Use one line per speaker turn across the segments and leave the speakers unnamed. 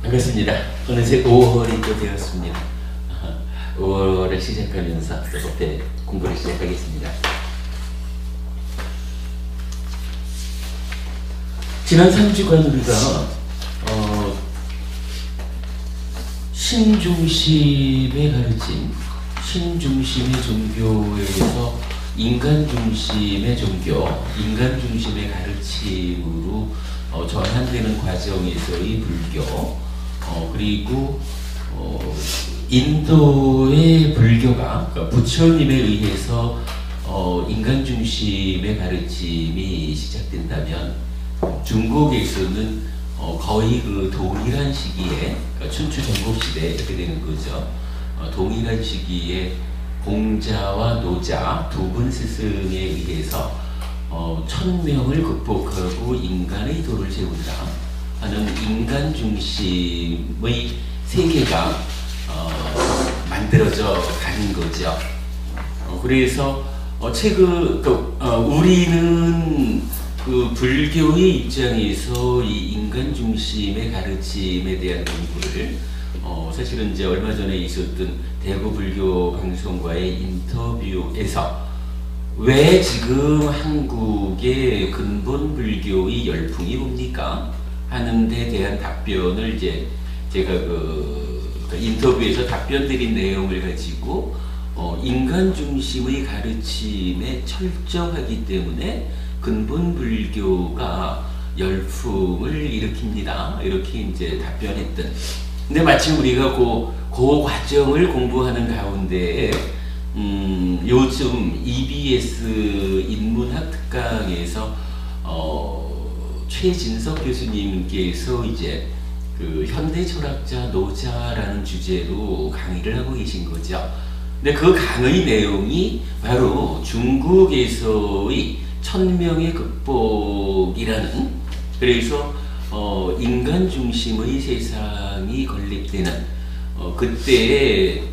반갑습니다. 어느새 5월이 또 되었습니다. 5월을 시작하면서 그때 공부를 시작하겠습니다. 지난 3주간 우리가 신중심의 가르침, 신중심의 종교에서 인간중심의 종교, 인간중심의 가르침으로 전환되는 과정에서의 불교, 그리고 인도의 불교가 그러니까 부처님에 의해서 인간중심의 가르침이 시작된다면 중국에서는 거의 그 동일한 시기에 그러니까 춘추 전국시대 이렇게 되는 거죠. 동일한 시기에 공자와 노자 두 분 스승에 의해서 1000명을 극복하고 인간의 도를 세운다 하는 인간 중심의 세계가 만들어져 가는 거죠. 그래서 우리는 그 불교의 입장에서 이 인간 중심의 가르침에 대한 공부를 사실은 이제 얼마 전에 있었던 대구 불교 방송과의 인터뷰에서 왜 지금 한국의 근본 불교의 열풍이 뭡니까? 하는 데 대한 답변을 이제 제가 그 인터뷰에서 답변 드린 내용을 가지고 인간 중심의 가르침에 철저하기 때문에 근본 불교가 열풍을 일으킵니다. 이렇게 이제 답변했던. 근데 마침 우리가 그 과정을 공부하는 가운데 요즘 EBS 인문학 특강에서 최진석 교수님께서 이제 그 현대 철학자 노자라는 주제로 강의를 하고 계신 거죠. 근데 그 강의 내용이 바로 중국에서의 1000명의 극복이라는, 그래서 인간 중심의 세상이 건립되는 그때의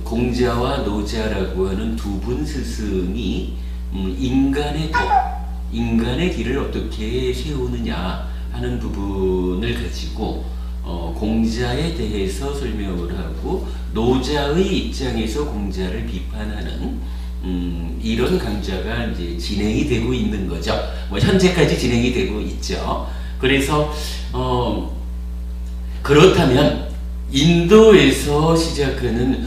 공자와 노자라고 하는 두 분 스승이 인간의 길을 어떻게 세우느냐 하는 부분을 가지고 공자에 대해서 설명을 하고 노자의 입장에서 공자를 비판하는 이런 강좌가 이제 진행이 되고 있는 거죠. 현재까지 진행이 되고 있죠. 그래서 그렇다면 인도에서 시작하는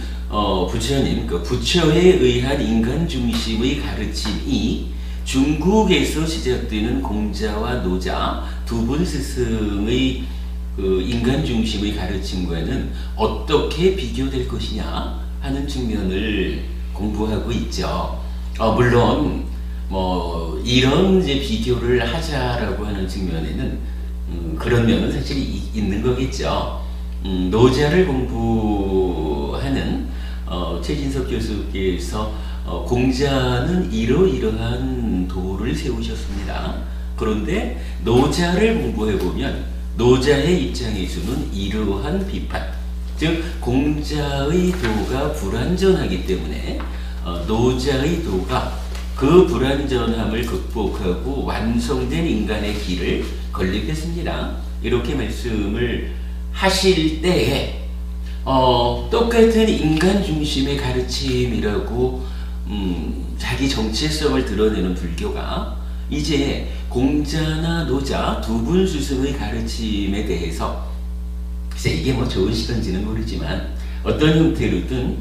부처님, 그 부처에 의한 인간 중심의 가르침이 중국에서 시작되는 공자와 노자 두 분 스승의 그 인간 중심의 가르침과는 어떻게 비교될 것이냐 하는 측면을 공부하고 있죠. 물론 이런 이제 비교를 하자라고 하는 측면에는 그런 면은 사실 있는 거겠죠. 노자를 공부하는 최진석 교수께서 공자는 이러이러한 도를 세우셨습니다. 그런데 노자를 공부해보면 노자의 입장에서는 이러한 비판, 즉 공자의 도가 불완전하기 때문에 노자의 도가 그 불완전함을 극복하고 완성된 인간의 길을 건립했습니다. 이렇게 말씀을 하실 때에 똑같은 인간 중심의 가르침이라고 자기 정체성을 드러내는 불교가 이제 공자나 노자 두 분 스승의 가르침에 대해서 글쎄 이게 좋으시던지는 모르지만 어떤 형태로든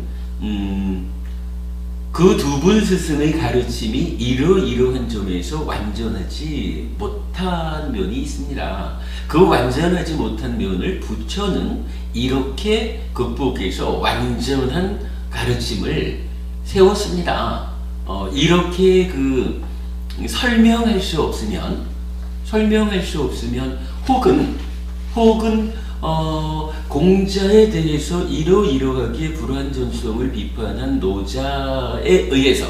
그 두 분 스승의 가르침이 이러이러한 점에서 완전하지 못한 면이 있습니다. 그 완전하지 못한 면을 부처는 이렇게 극복해서 완전한 가르침을 세웠습니다. 이렇게 설명할 수 없으면 혹은 공자에 대해서 이러이러하게 불완전성을 비판한 노자에 의해서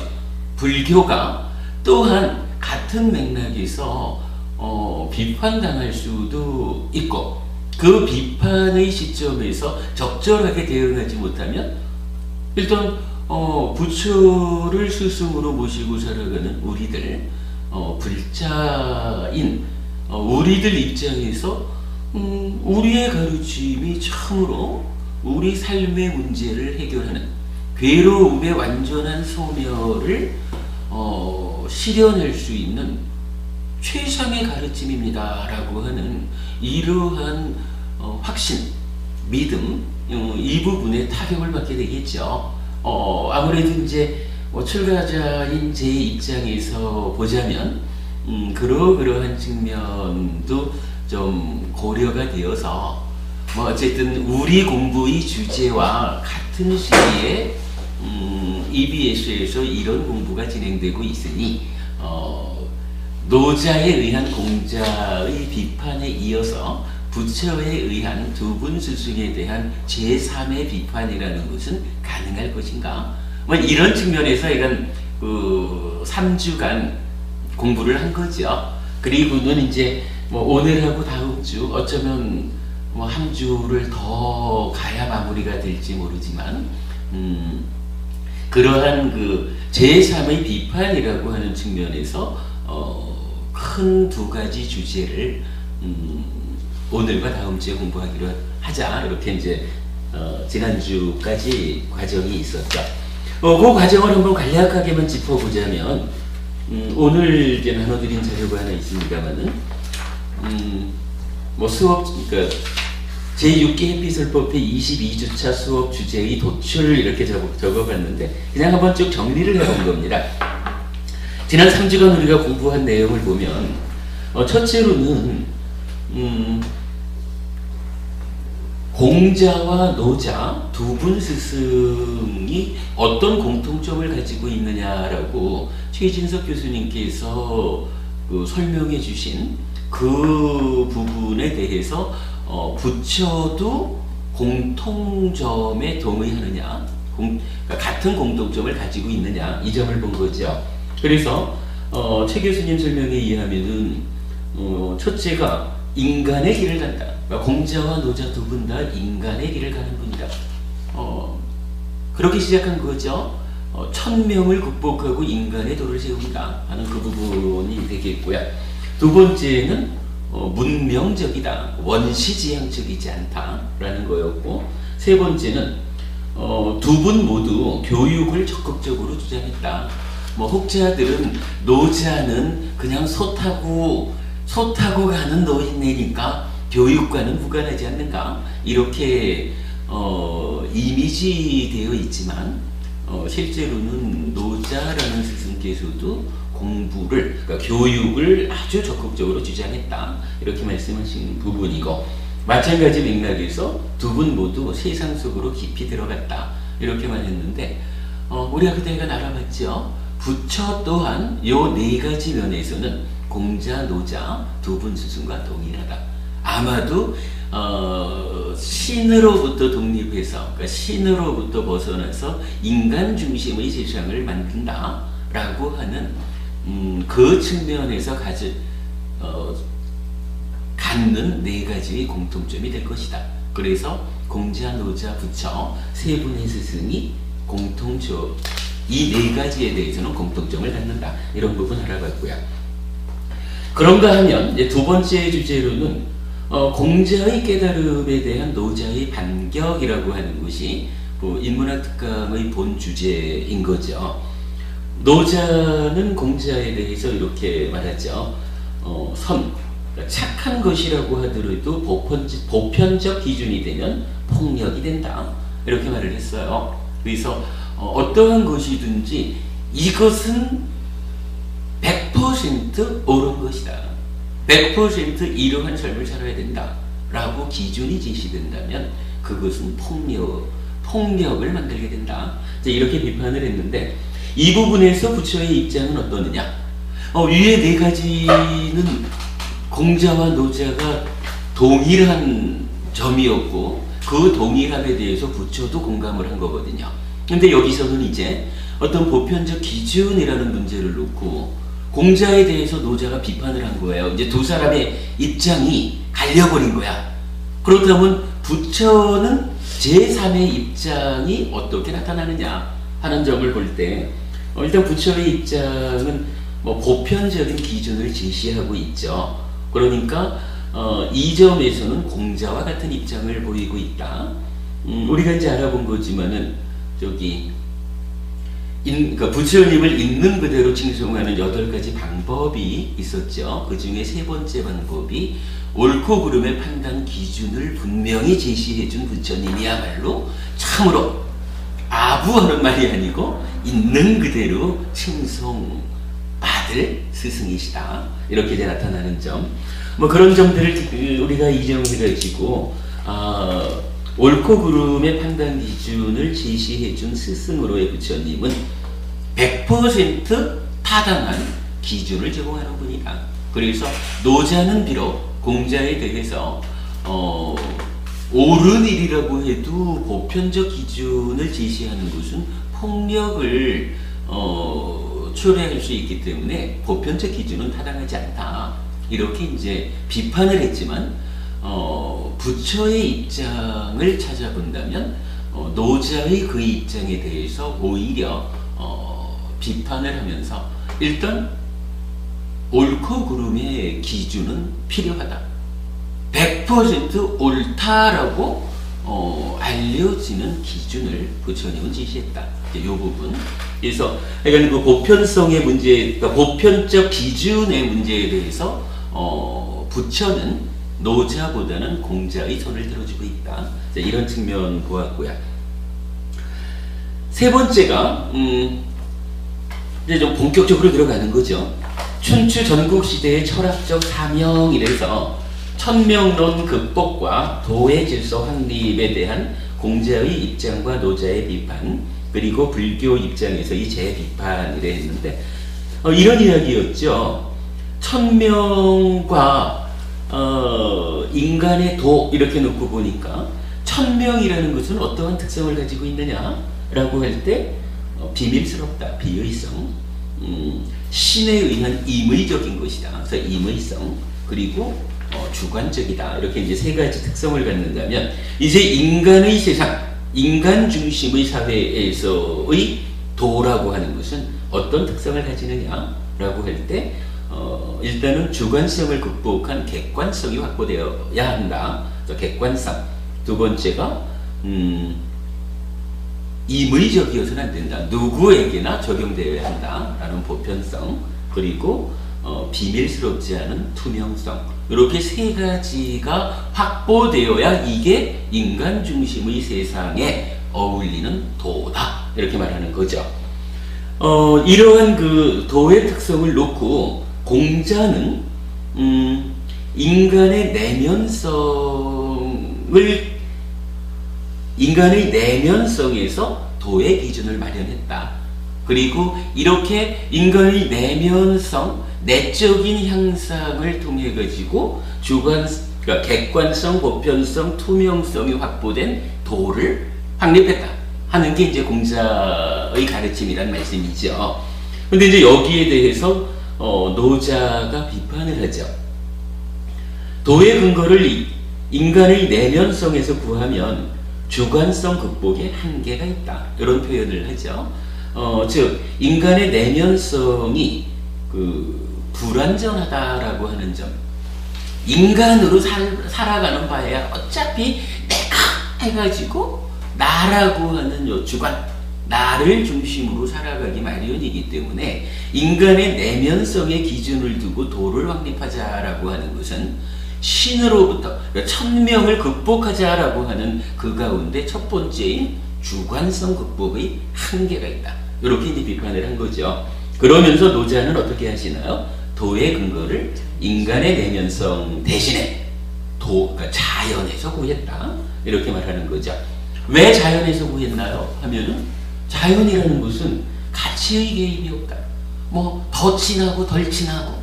불교가 또한 같은 맥락에서 비판당할 수도 있고, 그 비판의 시점에서 적절하게 대응하지 못하면 일단 부처를 스승으로 모시고 살아가는 우리들, 불자인 우리들 입장에서 우리의 가르침이 참으로 우리 삶의 문제를 해결하는 괴로움의 완전한 소멸을 실현할 수 있는 최상의 가르침입니다 라고 하는 이러한 확신, 믿음, 이 부분에 타격을 받게 되겠죠. 아무래도 이제 출가자인 제 입장에서 보자면 그러한 측면도 좀 고려가 되어서 어쨌든 우리 공부의 주제와 같은 시기에 EBS에서 이런 공부가 진행되고 있으니 노자에 의한 공자의 비판에 이어서 부처에 의한 두 분 스승에 대한 제3의 비판이라는 것은 가능할 것인가? 이런 측면에서 이건 3주간 공부를 한 거죠. 그리고는 이제 오늘하고 다음 주 어쩌면 한 주를 더 가야 마무리가 될지 모르지만 그러한 제3의 비판이라고 하는 측면에서 큰 두 가지 주제를 오늘과 다음 주에 공부하기로 하자 이렇게 이제 지난주까지 과정이 있었죠. 그 과정을 한번 간략하게만 짚어보자면 오늘 이제 나눠드린 자료가 하나 있습니다만은 수업 그러니까 제6기 해피설법의 22주차 수업 주제의 도출을 이렇게 적어봤는데 그냥 한번 쭉 정리를 해본 겁니다. 지난 3주간 우리가 공부한 내용을 보면 첫째로는 공자와 노자 두 분 스승이 어떤 공통점을 가지고 있느냐라고 최진석 교수님께서 설명해 주신 그 부분에 대해서 부처도 공통점에 동의하느냐, 그러니까 같은 공통점을 가지고 있느냐 이 점을 본 거죠. 그래서 최 교수님 설명에 의하면은 첫째가 인간의 길을 간다. 그러니까 공자와 노자 두 분 다 인간의 길을 가는 분이다. 그렇게 시작한 거죠. 천명을 극복하고 인간의 도를 세운다 하는 그 부분이 되겠고요. 두 번째는 문명적이다. 원시지향적이지 않다라는 거였고, 세 번째는 두 분 모두 교육을 적극적으로 주장했다. 혹자들은 노자는 그냥 소 타고 가는 노인네니까 교육과는 무관하지 않는가 이렇게 이미지되어 있지만 실제로는 노자라는 스승께서도 공부를 그러니까 교육을 아주 적극적으로 주장했다 이렇게 말씀하신 부분이고, 마찬가지 맥락에서 두 분 모두 세상 속으로 깊이 들어갔다 이렇게 말했는데 우리가 그때가 알아봤죠. 부처 또한 요 네 가지 면에서는 공자, 노자 두 분 스승과 동일하다. 아마도 신으로부터 독립해서 그러니까 신으로부터 벗어나서 인간 중심의 세상을 만든다 라고 하는 그 측면에서 갖는 네 가지의 공통점이 될 것이다. 그래서 공자, 노자, 부처 세 분의 스승이 이 네 가지에 대해서는 공통점을 갖는다. 이런 부분 알아봤고요. 그런가 하면 이제 두 번째 주제로는 공자의 깨달음에 대한 노자의 반격이라고 하는 것이 인문학 특강의 본 주제인 거죠. 노자는 공자에 대해서 이렇게 말하죠. 착한 것이라고 하더라도 보편적 기준이 되면 폭력이 된다. 이렇게 말을 했어요. 그래서 어떠한 것이든지 이것은 100% 옳은 것이다. 100% 이러한 삶을 살아야 된다. 라고 기준이 제시된다면 그것은 폭력을 만들게 된다. 이렇게 비판을 했는데 이 부분에서 부처의 입장은 어떠느냐? 위에 네 가지는 공자와 노자가 동일한 점이었고 그 동일함에 대해서 부처도 공감을 한 거거든요. 근데 여기서는 이제 어떤 보편적 기준이라는 문제를 놓고 공자에 대해서 노자가 비판을 한 거예요. 이제 두 사람의 입장이 갈려버린 거야. 그렇다면 부처는 제3의 입장이 어떻게 나타나느냐 하는 점을 볼 때 일단 부처의 입장은 보편적인 기준을 제시하고 있죠. 그러니까 이 점에서는 공자와 같은 입장을 보이고 있다. 우리가 이제 알아본 거지만은 저기 그러니까 부처님을 있는 그대로 칭송하는 8가지 방법이 있었죠. 그 중에 세 번째 방법이 옳고 그름의 판단 기준을 분명히 제시해준 부처님이야말로 참으로 아부하는 말이 아니고 있는 그대로 칭송받을 스승이시다. 이렇게 이제 나타나는 점. 뭐 그런 점들을 우리가 이정해가지고 옳고 그름의 판단 기준을 제시해준 스승으로의 부처님은 100% 타당한 기준을 제공하는 분이다. 그래서 노자는 비록 공자에 대해서 옳은 일이라고 해도 보편적 기준을 제시하는 것은 폭력을 초래할 수 있기 때문에 보편적 기준은 타당하지 않다. 이렇게 이제 비판을 했지만 부처의 입장을 찾아본다면 노자의 그 입장에 대해서 오히려 비판을 하면서 일단 옳고 그름의 기준은 필요하다. 100% 옳다라고 알려지는 기준을 부처님은 제시했다. 이 부분. 그래서 그러니까 그 보편성의 문제, 그러니까 보편적 기준의 문제에 대해서 부처는 노자보다는 공자의 손을 들어주고 있다. 이런 측면 보았고요. 세 번째가 이제 좀 본격적으로 들어가는 거죠. 춘추 전국시대의 철학적 사명이래서 천명론 극복과 도의 질서 확립에 대한 공자의 입장과 노자의 비판, 그리고 불교 입장에서의 재비판이라 했는데 이런 이야기였죠. 천명과 인간의 도 이렇게 놓고 보니까 천명이라는 것은 어떠한 특성을 가지고 있느냐라고 할 때 비밀스럽다, 비의성, 신에 의한 임의적인 것이다. 그래서 임의성, 그리고 주관적이다. 이렇게 이제 세 가지 특성을 갖는다면 이제 인간의 세상, 인간 중심의 사회에서의 도라고 하는 것은 어떤 특성을 가지느냐라고 할 때 일단은 주관성을 극복한 객관성이 확보되어야 한다. 객관성. 두 번째가 임의적이어서는 안 된다. 누구에게나 적용되어야 한다라는 보편성. 그리고 비밀스럽지 않은 투명성. 이렇게 세 가지가 확보되어야 이게 인간 중심의 세상에 어울리는 도다. 이렇게 말하는 거죠. 이러한 그 도의 특성을 놓고 공자는 인간의 내면성에서 도의 기준을 마련했다. 그리고 이렇게 인간의 내면성, 내적인 향상을 통해 가지고 그러니까 객관성, 보편성, 투명성이 확보된 도를 확립했다 하는 게 이제 공자의 가르침이란 말씀이죠. 근데 이제 여기에 대해서 노자가 비판을 하죠. 도의 근거를 인간의 내면성에서 구하면 주관성 극복에 한계가 있다. 이런 표현을 하죠. 즉 인간의 내면성이 불완전하다라고 하는 점. 인간으로 살아가는 바에야 어차피 내가 해가지고 나라고 하는 요 주관, 나를 중심으로 살아가기 마련이기 때문에 인간의 내면성의 기준을 두고 도를 확립하자라고 하는 것은 신으로부터 천명을 극복하자라고 하는 그 가운데 첫 번째인 주관성 극복의 한계가 있다. 이렇게 이제 비판을 한 거죠. 그러면서 노자는 어떻게 하시나요? 도의 근거를 인간의 내면성 대신에 그러니까 자연에서 구했다. 이렇게 말하는 거죠. 왜 자연에서 구했나요? 하면은 자연이라는 것은 가치의 개입이 없다. 뭐 더 친하고 덜 친하고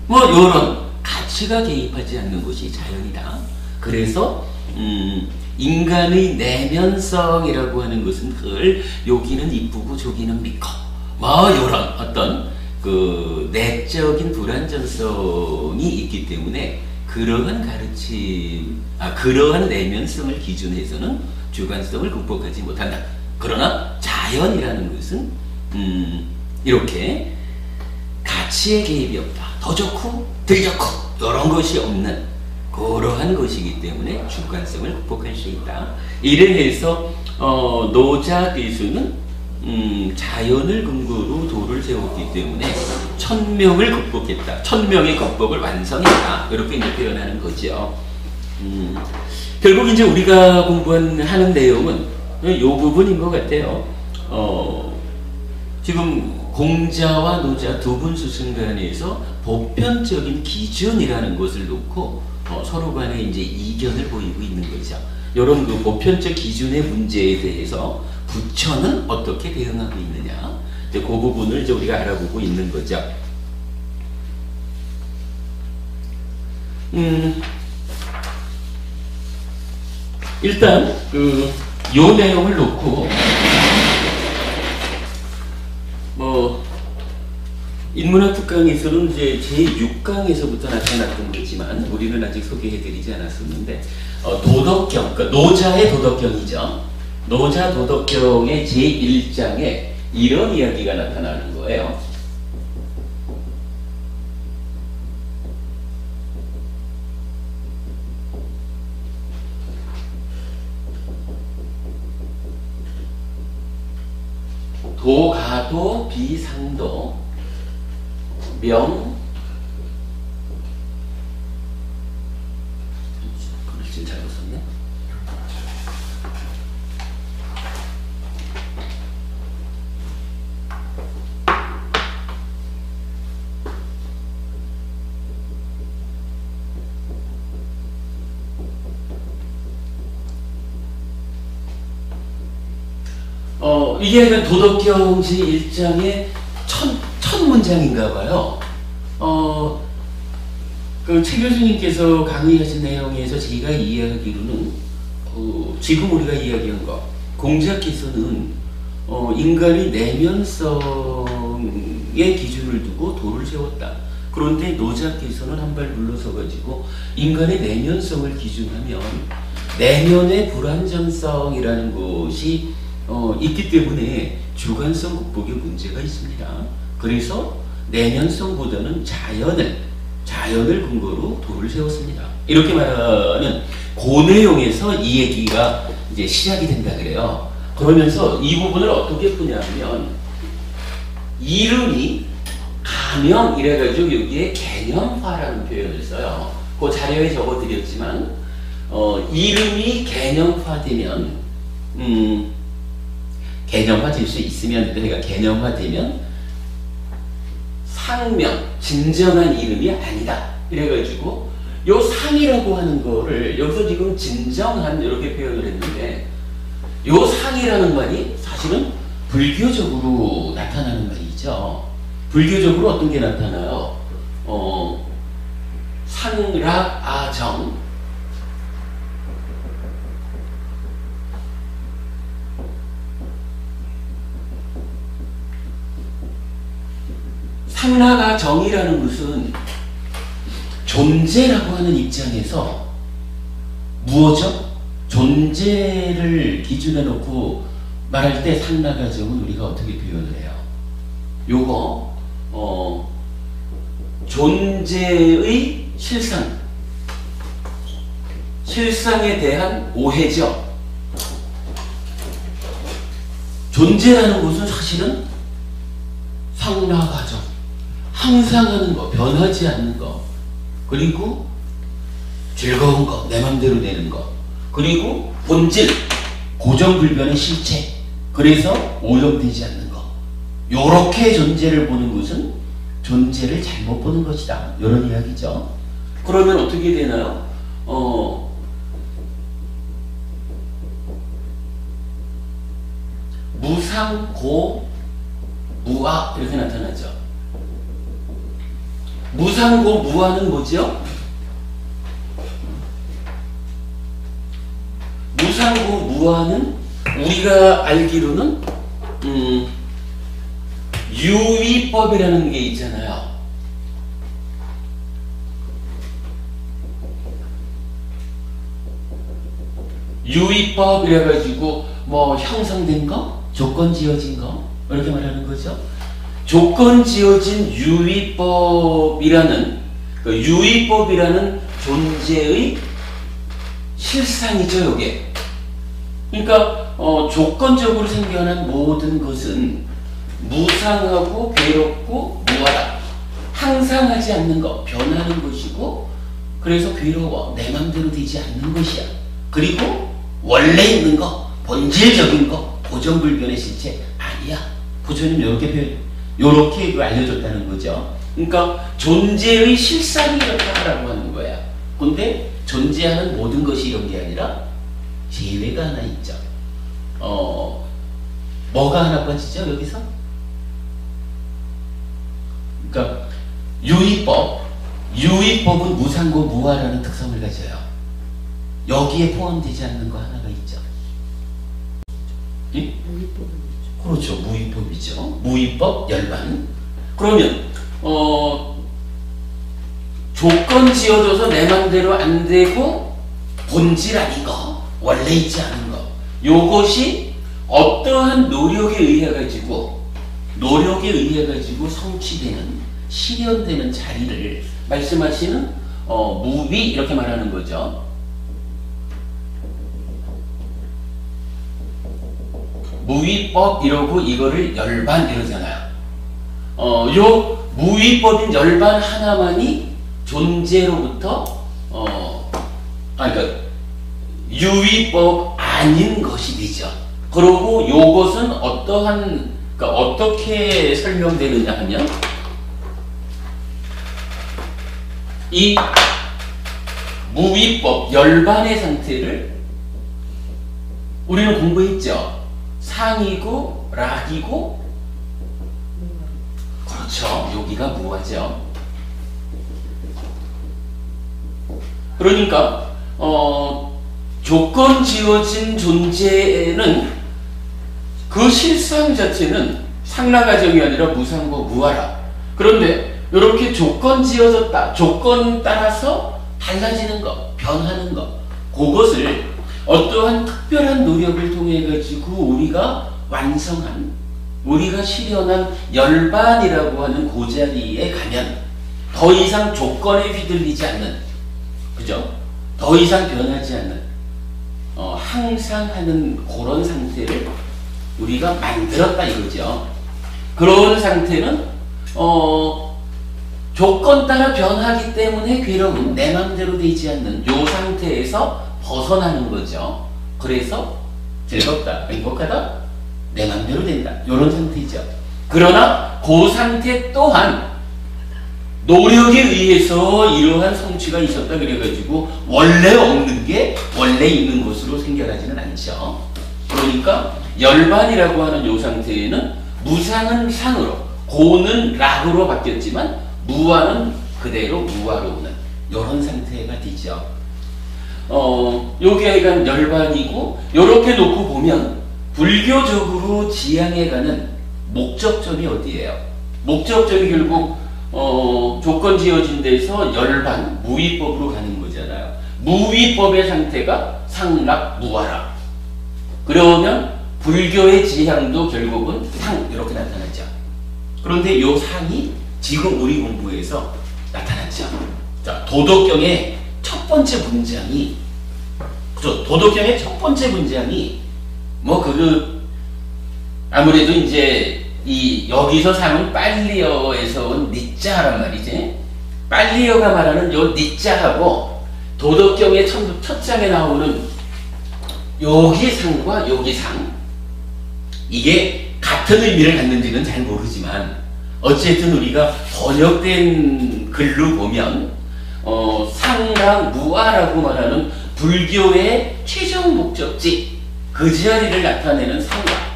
뭐 이런 가치가 개입하지 않는 것이 자연이다. 그래서 인간의 내면성이라고 하는 것은 그걸 여기는 이쁘고 저기는 미커 뭐 이런 어떤 그 내적인 불완전성이 있기 때문에 그러한 가르침, 그러한 내면성을 기준해서는 주관성을 극복하지 못한다. 그러나 자연이라는 것은 이렇게 가치의 개입이 없다. 더 좋고 덜 좋고 이런 것이 없는 그러한 것이기 때문에 주관성을 극복할 수 있다. 이래서 노자 귀수는 자연을 근거로 도를 세웠기 때문에 천명을 극복했다. 천명의 극복을 완성했다. 이렇게 이제 표현하는 거죠. 결국 이제 우리가 공부하는 내용은 이 부분인 것 같아요. 지금 공자와 노자 두 분 스승 간에서 보편적인 기준이라는 것을 놓고 서로 간에 이제 이견을 보이고 있는 거죠. 이런 그 보편적 기준의 문제에 대해서 부처는 어떻게 대응하고 있느냐, 이제 그 부분을 이제 우리가 알아보고 있는 거죠. 일단 요 내용을 놓고 인문학 특강에서는 이제 제6강에서부터 나타났던 거지만 우리는 아직 소개해드리지 않았었는데 도덕경, 그러니까 노자의 도덕경이죠. 노자 도덕경의 제1장에 이런 이야기가 나타나는 거예요. 도가도 비상도 명 글씨 잘못 썼네. 이게 도덕경 제1장의 첫 문장인가 봐요. 최 교수님께서 강의하신 내용에서 제가 이해하기로는 지금 우리가 이야기한 거, 공자께서는 인간의 내면성의 기준을 두고 도를 세웠다. 그런데 노자께서는 한 발 물러서 가지고 인간의 내면성을 기준하면 내면의 불안정성이라는 것이 있기 때문에 주관성 극복에 문제가 있습니다. 그래서 내면성보다는 자연을 근거로 도를 세웠습니다. 이렇게 말하면 그 내용에서 이 얘기가 이제 시작이 된다 그래요. 그러면서 이 부분을 어떻게 푸냐면 이름이 가명 이래가지고 여기에 개념화라는 표현을 써요. 그 자료에 적어드렸지만 이름이 개념화되면 개념화될 수 있으면 그러니까 개념화되면 상명, 진정한 이름이 아니다. 이래가지고 요 상이라고 하는 거를 여기서 지금 진정한 이렇게 표현을 했는데 요 상이라는 말이 사실은 불교적으로 나타나는 말이죠. 불교적으로 어떤 게 나타나요? 상락, 아정, 상라가 정이라는 것은 존재라고 하는 입장에서 무엇죠? 존재를 기준에 놓고 말할 때 상라가 정은 우리가 어떻게 표현을 해요? 요거 존재의 실상에 대한 오해죠. 존재라는 것은 사실은 상라가정, 항상 하는 거, 변하지 않는 거, 그리고 즐거운 거, 내 맘대로 되는 거, 그리고 본질, 고정불변의 실체, 그래서 오염되지 않는 거. 요렇게 존재를 보는 것은 존재를 잘못 보는 것이다. 이런 이야기죠. 그러면 어떻게 되나요? 무상고 무아 이렇게 나타나죠. 무상고 무아는 뭐죠? 무상고 무아는 우리가 알기로는 유의법이라는 게 있잖아요. 유의법 이래가지고 뭐 형성된 거, 조건 지어진 거 이렇게 말하는 거죠. 조건 지어진 유의법이라는 유의법이라는 존재의 실상이죠, 이게. 그러니까 조건적으로 생겨난 모든 것은 무상하고 괴롭고 무하다. 항상 하지 않는 것, 변하는 것이고, 그래서 괴로워, 내 맘대로 되지 않는 것이야. 그리고 원래 있는 것, 본질적인 것, 고정불변의 실체 아니야. 부처님 요렇게 알려줬다는 거죠. 그러니까 존재의 실상이 이렇다라고 하는 거야. 근데 존재하는 모든 것이 이런 게 아니라 제외가 하나 있죠. 뭐가 하나 빠지죠, 여기서? 그러니까 유의법은 무상고 무아라는 특성을 가져요. 여기에 포함되지 않는 거 하나가 있죠. 예? 그렇죠. 무위법이죠. 무위법, 열반. 그러면 조건 지어줘서 내 맘대로 안 되고 본질 아닌 거, 원래 있지 않은 거, 요것이 어떠한 노력에 의해 가지고 성취되는, 실현되는 자리를 말씀하시는 무위 이렇게 말하는 거죠. 무위법 이러고 이거를 열반 이러잖아요. 요 무위법인 열반 하나만이 존재로부터 그러니까 유위법 아닌 것이 되죠. 그리고 요것은 그러니까 어떻게 설명되느냐 하면 이 무위법 열반의 상태를 우리는 공부했죠. 상이고 락이고, 그렇죠. 여기가 무하죠. 그러니까 조건 지어진 존재는 그 실상 자체는 상라가정이 아니라 무상고 무하라. 그런데 이렇게 조건 지어졌다, 조건 따라서 달라지는 것, 변하는 것, 그것을 어떠한 특별한 노력을 통해 가지고 우리가 완성한, 우리가 실현한 열반이라고 하는 그 자리에 가면 더 이상 조건에 휘둘리지 않는, 그죠? 더 이상 변하지 않는, 항상 하는 그런 상태를 우리가 만들었다 이거죠. 그런 상태는 조건 따라 변하기 때문에 괴로운, 내 맘대로 되지 않는 요 상태에서 벗어나는 거죠. 그래서 즐겁다, 행복하다, 내 맘대로 된다, 이런 상태죠. 그러나 그 상태 또한 노력에 의해서 이러한 성취가 있었다 그래가지고 원래 없는 게 원래 있는 것으로 생겨나지는 않죠. 그러니까 열반이라고 하는 요 상태에는 무상은 상으로, 고는 락으로 바뀌었지만 무아는 그대로 무아로 오는 이런 상태가 되죠. 요게 하여간 열반이고, 요렇게 놓고 보면 불교적으로 지향해가는 목적점이 어디예요? 목적점이 결국 조건 지어진 데서 열반, 무위법으로 가는 거잖아요. 무위법의 상태가 상락, 무아락. 그러면 불교의 지향도 결국은 상, 이렇게 나타나죠. 그런데 요 상이 지금 우리 공부에서 나타났죠. 자, 도덕경의 첫 번째 문장이, 그죠? 도덕경의 첫 번째 문장이 아무래도 이제 여기서 상은 빨리어에서 온 니자란 말이지. 빨리어가 말하는 요 니자하고 도덕경의 첫 장에 나오는 여기 상과 여기 상, 이게 같은 의미를 갖는지는 잘 모르지만 어쨌든 우리가 번역된 글로 보면 상랑 무아라고 말하는 불교의 최종 목적지, 그 자리를 나타내는 상과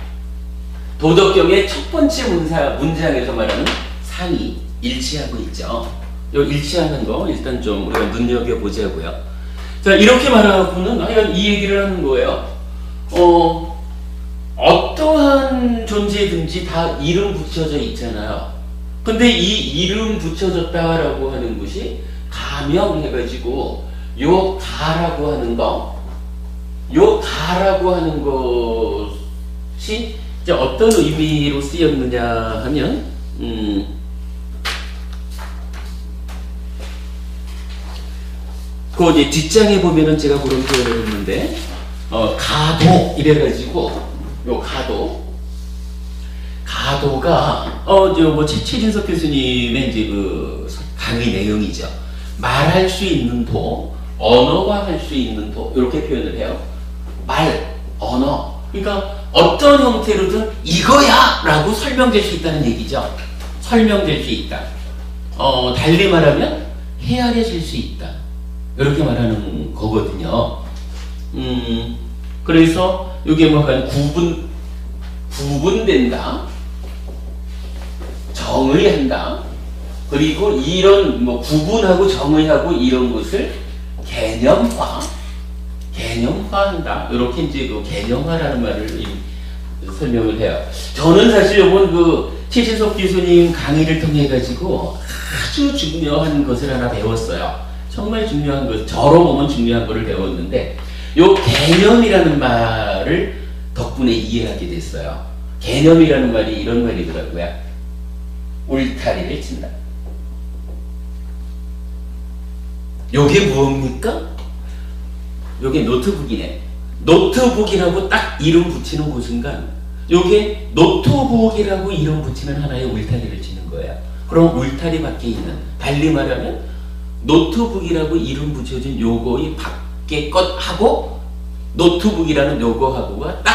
도덕경의 첫 번째 문장에서 말하는 상이 일치하고 있죠. 이 일치하는 거 일단 좀 우리가 눈여겨보자고요. 자, 이렇게 말하고는 하여간 이 얘기를 하는 거예요. 어떠한 존재든지 다 이름 붙여져 있잖아요. 근데 이 이름 붙여졌다라고 하는 것이 가명해가지고 요 가라고 하는 것이 이제 어떤 의미로 쓰였느냐 하면 그 이제 뒷장에 보면은 제가 그런 표현을 했는데, 가도 이래가지고 요 가도가 뭐 최진석 교수님의 이제 그 강의 내용이죠. 말할 수 있는 도, 언어화할 수 있는 도 이렇게 표현을 해요. 말, 언어. 그러니까 어떤 형태로든 이거야라고 설명될 수 있다는 얘기죠. 설명될 수 있다. 달리 말하면 헤아려질 수 있다. 이렇게 말하는 거거든요. 그래서 이게 뭐 구분된다, 정의한다. 그리고 이런 뭐 구분하고 정의하고 이런 것을 개념화한다. 이렇게 이제 그 개념화라는 말을 설명을 해요. 저는 사실 이번 그 최진석 교수님 강의를 통해 가지고 아주 중요한 것을 하나 배웠어요. 정말 중요한 것, 저로 보면 중요한 것을 배웠는데, 요 개념이라는 말을 덕분에 이해하게 됐어요. 개념이라는 말이 이런 말이더라고요. 울타리를 친다. 요게 무엇입니까? 요게 노트북이네. 노트북이라고 딱 이름 붙이는 그 순간, 요게 노트북이라고 이름 붙이는 하나의 울타리를 치는 거예요. 그럼 울타리 밖에 있는, 달리 말하면 노트북이라고 이름 붙여진 요거의 밖에 것하고 노트북이라는 요거하고가 딱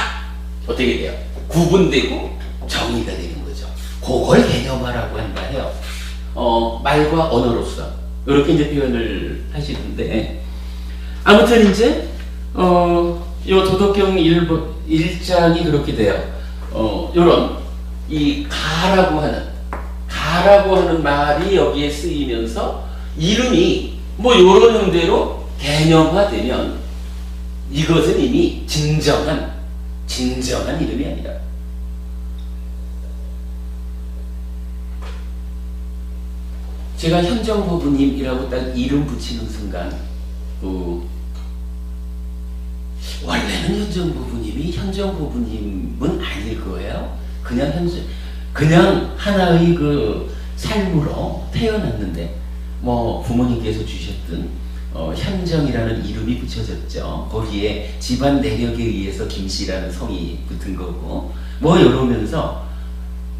어떻게 돼요? 구분되고 정의가 되는 거죠. 그걸 개념화라고 한다 해요. 말과 언어로서 이렇게 이제 표현을 하시는데, 아무튼 이제 요 도덕경 1장이 그렇게 돼요. 요런 이 가라고 하는 말이 여기에 쓰이면서 이름이 뭐 요런 형태로 개념화되면 이것은 이미 진정한 이름이 아니라, 제가 현정부부님이라고 딱 이름 붙이는 순간, 원래는 현정부부님이 현정부부님은 아닐 거예요. 그냥 하나의 그 삶으로 태어났는데, 뭐 부모님께서 주셨던 현정이라는 이름이 붙여졌죠. 거기에 집안 내력에 의해서 김씨라는 성이 붙은 거고, 뭐 이러면서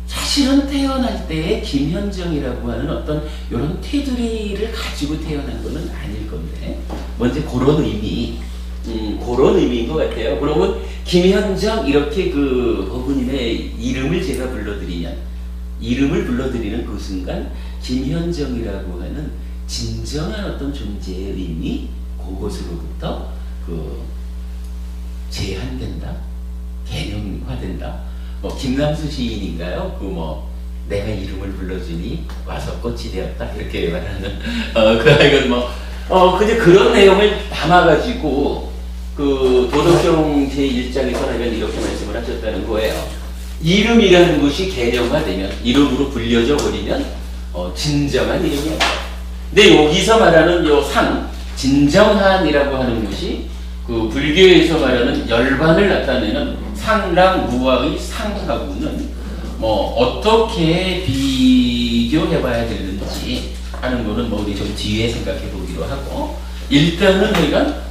사실은 태어날 때에 김현정이라고 하는 어떤 이런 테두리를 가지고 태어난 거는 아닐 건데, 먼저 그런 의미인 것 같아요. 그러면 김현정 이렇게 그 어부님의 이름을 제가 불러드리면, 이름을 불러드리는 그 순간 김현정이라고 하는 진정한 어떤 존재의 의미, 그것으로부터 그 제한된다, 개념화된다. 김남수 시인인가요? 내가 이름을 불러주니 와서 꽃이 되었다, 이렇게 말하는 그냥 그런 내용을 담아가지고 그 도덕경 제1장에서는 이렇게 말씀을 하셨다는 거예요. 이름이라는 것이 개념화되면, 이름으로 불려져 버리면 진정한 이름이 아니다. 근데 여기서 말하는 요 진정한이라고 하는 것이 그 불교에서 말하는 열반을 나타내는 상랑 무아의 상하고는 어떻게 비교해봐야 되는지 하는 거는 우리 좀 뒤에 생각해 보기로 하고, 일단은 우리가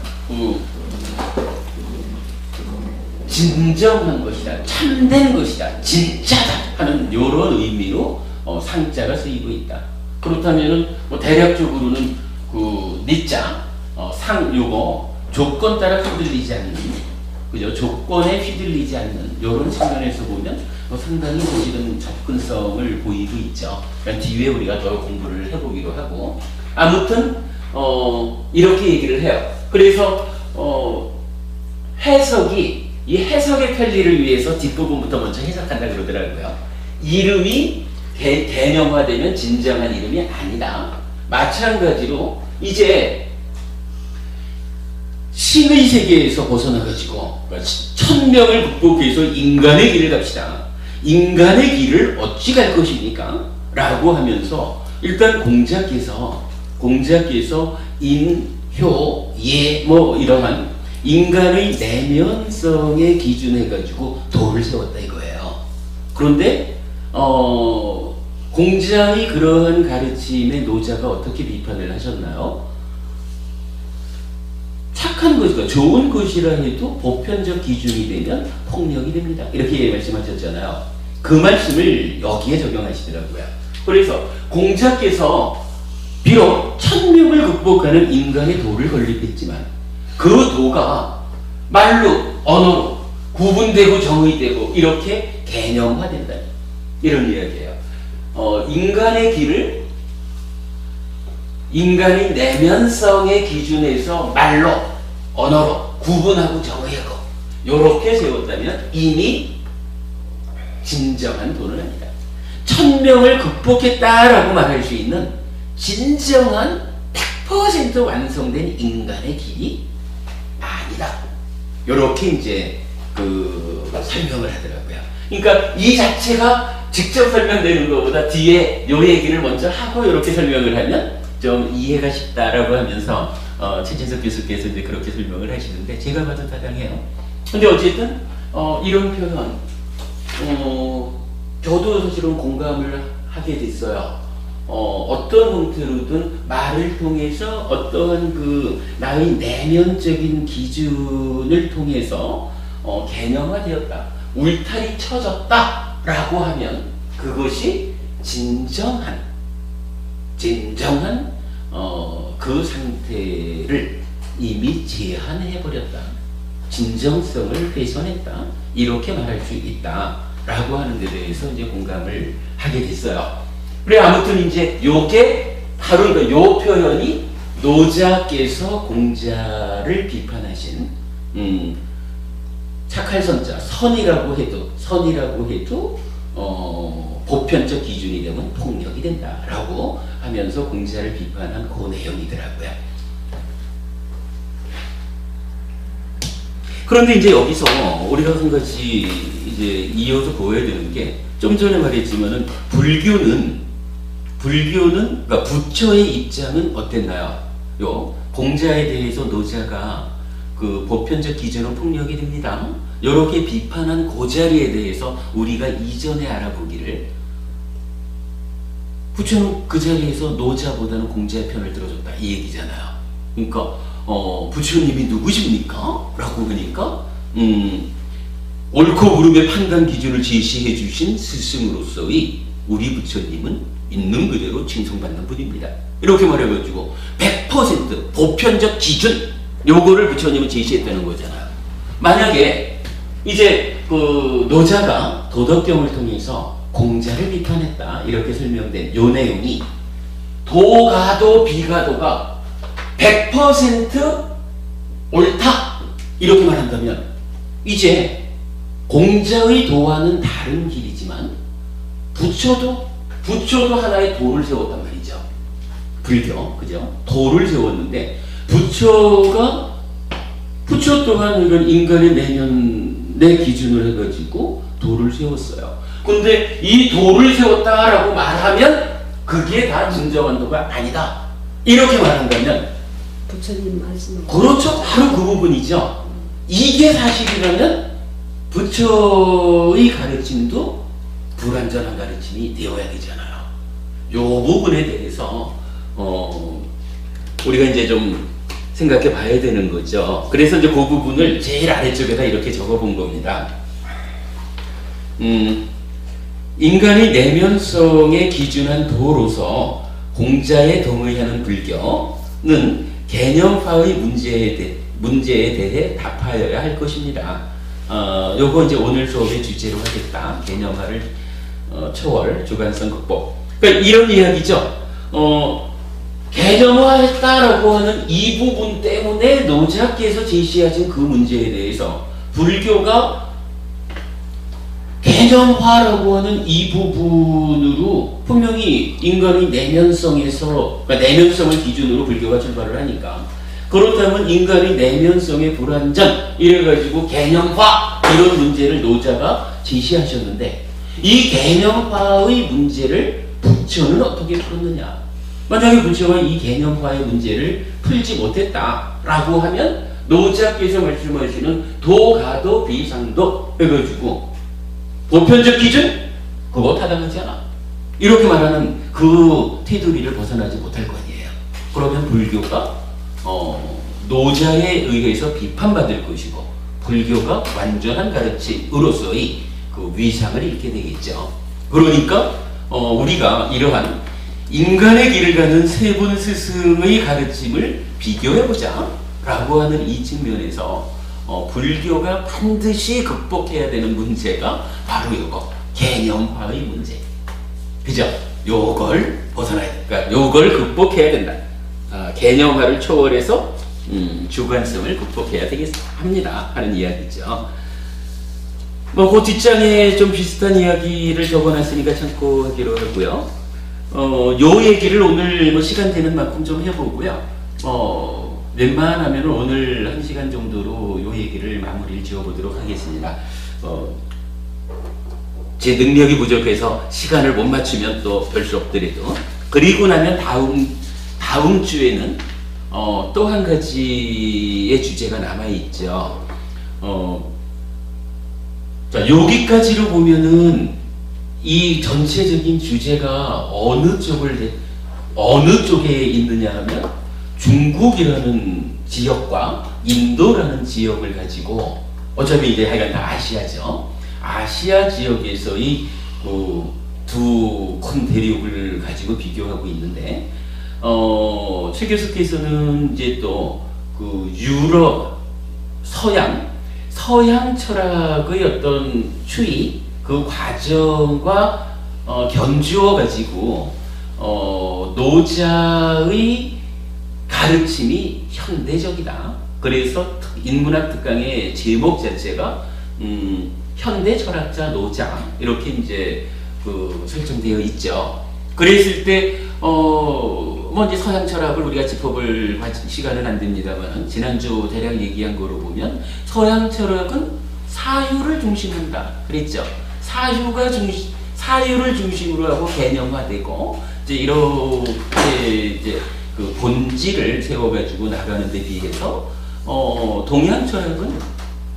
진정한 것이다, 참된 것이다, 진짜다 하는 이런 의미로 상자가 쓰이고 있다. 그렇다면은 대략적으로는 그 니자 요거 조건 따라 휘둘리지 않는, 그죠? 조건에 휘둘리지 않는 이런 측면에서 보면 상당히 사실은 접근성을 보이고 있죠. 그러니까 뒤에 우리가 더 공부를 해보기로 하고, 아무튼 이렇게 얘기를 해요. 그래서 이 해석의 편리를 위해서 뒷부분부터 먼저 해석한다 그러더라고요. 이름이 개념화되면 진정한 이름이 아니다. 마찬가지로 이제 신의 세계에서 벗어나가지고 천명을 극복해서 인간의 길을 갑시다. 인간의 길을 어찌 갈 것입니까? 라고 하면서 일단 공자께서 인, 효, 예 이러한 인간의 내면성에 기준해가지고 도를 세웠다 이거예요. 그런데 공자의 그러한 가르침의 노자가 어떻게 비판을 하셨나요? 착한 것이가 좋은 것이라 해도 보편적 기준이 되면 폭력이 됩니다. 이렇게 말씀하셨잖아요. 그 말씀을 여기에 적용하시더라고요. 그래서 공자께서 비록 천명을 극복하는 인간의 도를 건립했지만 그 도가 말로, 언어로 구분되고 정의되고 이렇게 개념화된다. 이런 이야기예요. 인간의 길을 인간의 내면성의 기준에서 말로, 언어로 구분하고 정의하고 이렇게 세웠다면 이미 진정한 도는 아니다. 천명을 극복했다라고 말할 수 있는 진정한 100% 완성된 인간의 길이 아니다. 이렇게 이제 설명을 하더라고요. 그러니까 이 자체가 직접 설명되는 것보다 뒤에 요 얘기를 먼저 하고 이렇게 설명을 하면 좀 이해가 쉽다라고 하면서 최진석 교수께서 이제 그렇게 설명을 하시는데 제가 봐도 타당해요. 근데 어쨌든 이런 표현 저도 사실은 공감을 하게 됐어요. 어떤 형태로든 말을 통해서 어떠한 나의 내면적인 기준을 통해서 개념화되었다, 울타리 쳐졌다 라고 하면 그것이 진정한 그 상태를 이미 제한해버렸다, 진정성을 훼손했다, 이렇게 말할 수 있다 라고 하는 데 대해서 이제 공감을 하게 됐어요. 그래, 아무튼 이제 요게 바로 요 표현이 노자께서 공자를 비판하신 착할 선자, 선이라고 해도 보편적 기준이 되면 폭력이 된다라고 하면서 공자를 비판한 그 내용이더라고요. 그런데 이제 여기서 우리가 한 가지 이제 이어서 보여야 되는 게, 좀 전에 말했지만은 불교는 그러니까 부처의 입장은 어땠나요? 요 공자에 대해서 노자가 그 보편적 기준은 폭력이 됩니다, 이렇게 비판한 그 자리에 대해서 우리가 이전에 알아보기를, 부처는 그 자리에서 노자보다는 공자의 편을 들어줬다 이 얘기잖아요. 그러니까 부처님이 누구십니까? 라고 하니까 옳고 그름의 판단 기준을 제시해 주신 스승으로서의 우리 부처님은 있는 그대로 칭송받는 분입니다. 이렇게 말해가지고 100% 보편적 기준, 요거를 부처님은 제시했다는 거잖아요. 만약에 이제 노자가 도덕경을 통해서 공자를 비판했다 이렇게 설명된 요 내용이 도가도 비가도가 100% 옳다 이렇게 말한다면, 이제 공자의 도와는 다른 길이지만 부처도 하나의 도를 세웠단 말이죠. 불교, 그죠? 도를 세웠는데 부처 또한 이런 인간의 내면의 기준을 해가지고 도를 세웠어요. 근데 이 도를 세웠다라고 말하면 그게 다 진정한 도가 아니다, 이렇게 말한다면,
부처님 말씀,
그렇죠, 바로 그 부분이죠. 이게 사실이라면 부처의 가르침도 불완전한 가르침이 되어야 되잖아요. 요 부분에 대해서 우리가 이제 좀 생각해 봐야 되는 거죠. 그래서 이제 그 부분을 제일 아래쪽에다 이렇게 적어 본 겁니다. 인간의 내면성에 기준한 도로서 공자에 동의하는 불교는 개념화의 문제에 대해 답하여야 할 것입니다. 요거 이제 오늘 수업의 주제로 하겠다. 개념화를 초월, 주관성 극복. 그러니까 이런 이야기죠. 개념화했다라고 하는 이 부분 때문에 노자께서 제시하신 그 문제에 대해서 불교가 개념화라고 하는 이 부분으로 분명히 인간의 내면성에서, 그러니까 내면성을 기준으로 불교가 출발을 하니까, 그렇다면 인간의 내면성의 불완전 이래가지고 개념화 이런 문제를 노자가 제시하셨는데, 이 개념화의 문제를 부처는 어떻게 풀었느냐? 만약에 부처가 이 개념화의 문제를 풀지 못했다라고 하면 노자께서 말씀하시는 도가도 비상도 해가지고 보편적 기준? 그거 타당하지 않아, 이렇게 말하는 그 테두리를 벗어나지 못할 거 아니에요. 그러면 불교가 노자에 의해서 비판받을 것이고 불교가 완전한 가르침으로서의 그 위상을 잃게 되겠죠. 그러니까 우리가 이러한 인간의 길을 가는 세 분 스승의 가르침을 비교해보자 라고 하는 이 측면에서 불교가 반드시 극복해야 되는 문제가 바로 이거 개념화의 문제. 그죠? 요걸 벗어나야 돼. 그러니까 요걸 극복해야 된다. 개념화를 초월해서 주관성을 극복해야 합니다 하는 이야기죠. 그 뒷장에 좀 비슷한 이야기를 적어놨으니까 참고 하기로 하고요. 요 얘기를 오늘 시간 되는 만큼 좀 해보고요. 웬만하면 오늘 1시간 정도로 요 얘기를 마무리를 지어보도록 하겠습니다. 제 능력이 부족해서 시간을 못 맞추면 또 별 수 없더라도, 그리고 나면 다음 주에는 또 한 가지의 주제가 남아있죠. 자, 여기까지로 보면은 이 전체적인 주제가 어느 쪽에 있느냐 하면 중국이라는 지역과 인도라는 지역을 가지고, 어차피 이제 하여간 다 아시아죠. 아시아 지역에서의 그 두 큰 대륙을 가지고 비교하고 있는데, 최 교수께서는 이제 또 그 유럽, 서양 철학의 어떤 추이, 그 과정과 견주어 가지고 노자의 가르침이 현대적이다. 그래서 인문학 특강의 제목 자체가 현대 철학자 노자, 이렇게 이제 설정되어 있죠. 그랬을 때 이제 서양 철학을 우리가 짚어볼 시간은 안 됩니다만, 지난주 대략 얘기한 거로 보면 서양 철학은 사유를 중심한다 그랬죠. 사유를 중심으로 하고 개념화되고, 이제 이렇게 이제 그 본질을 세워가지고 나가는 데 비해서 동양 철학은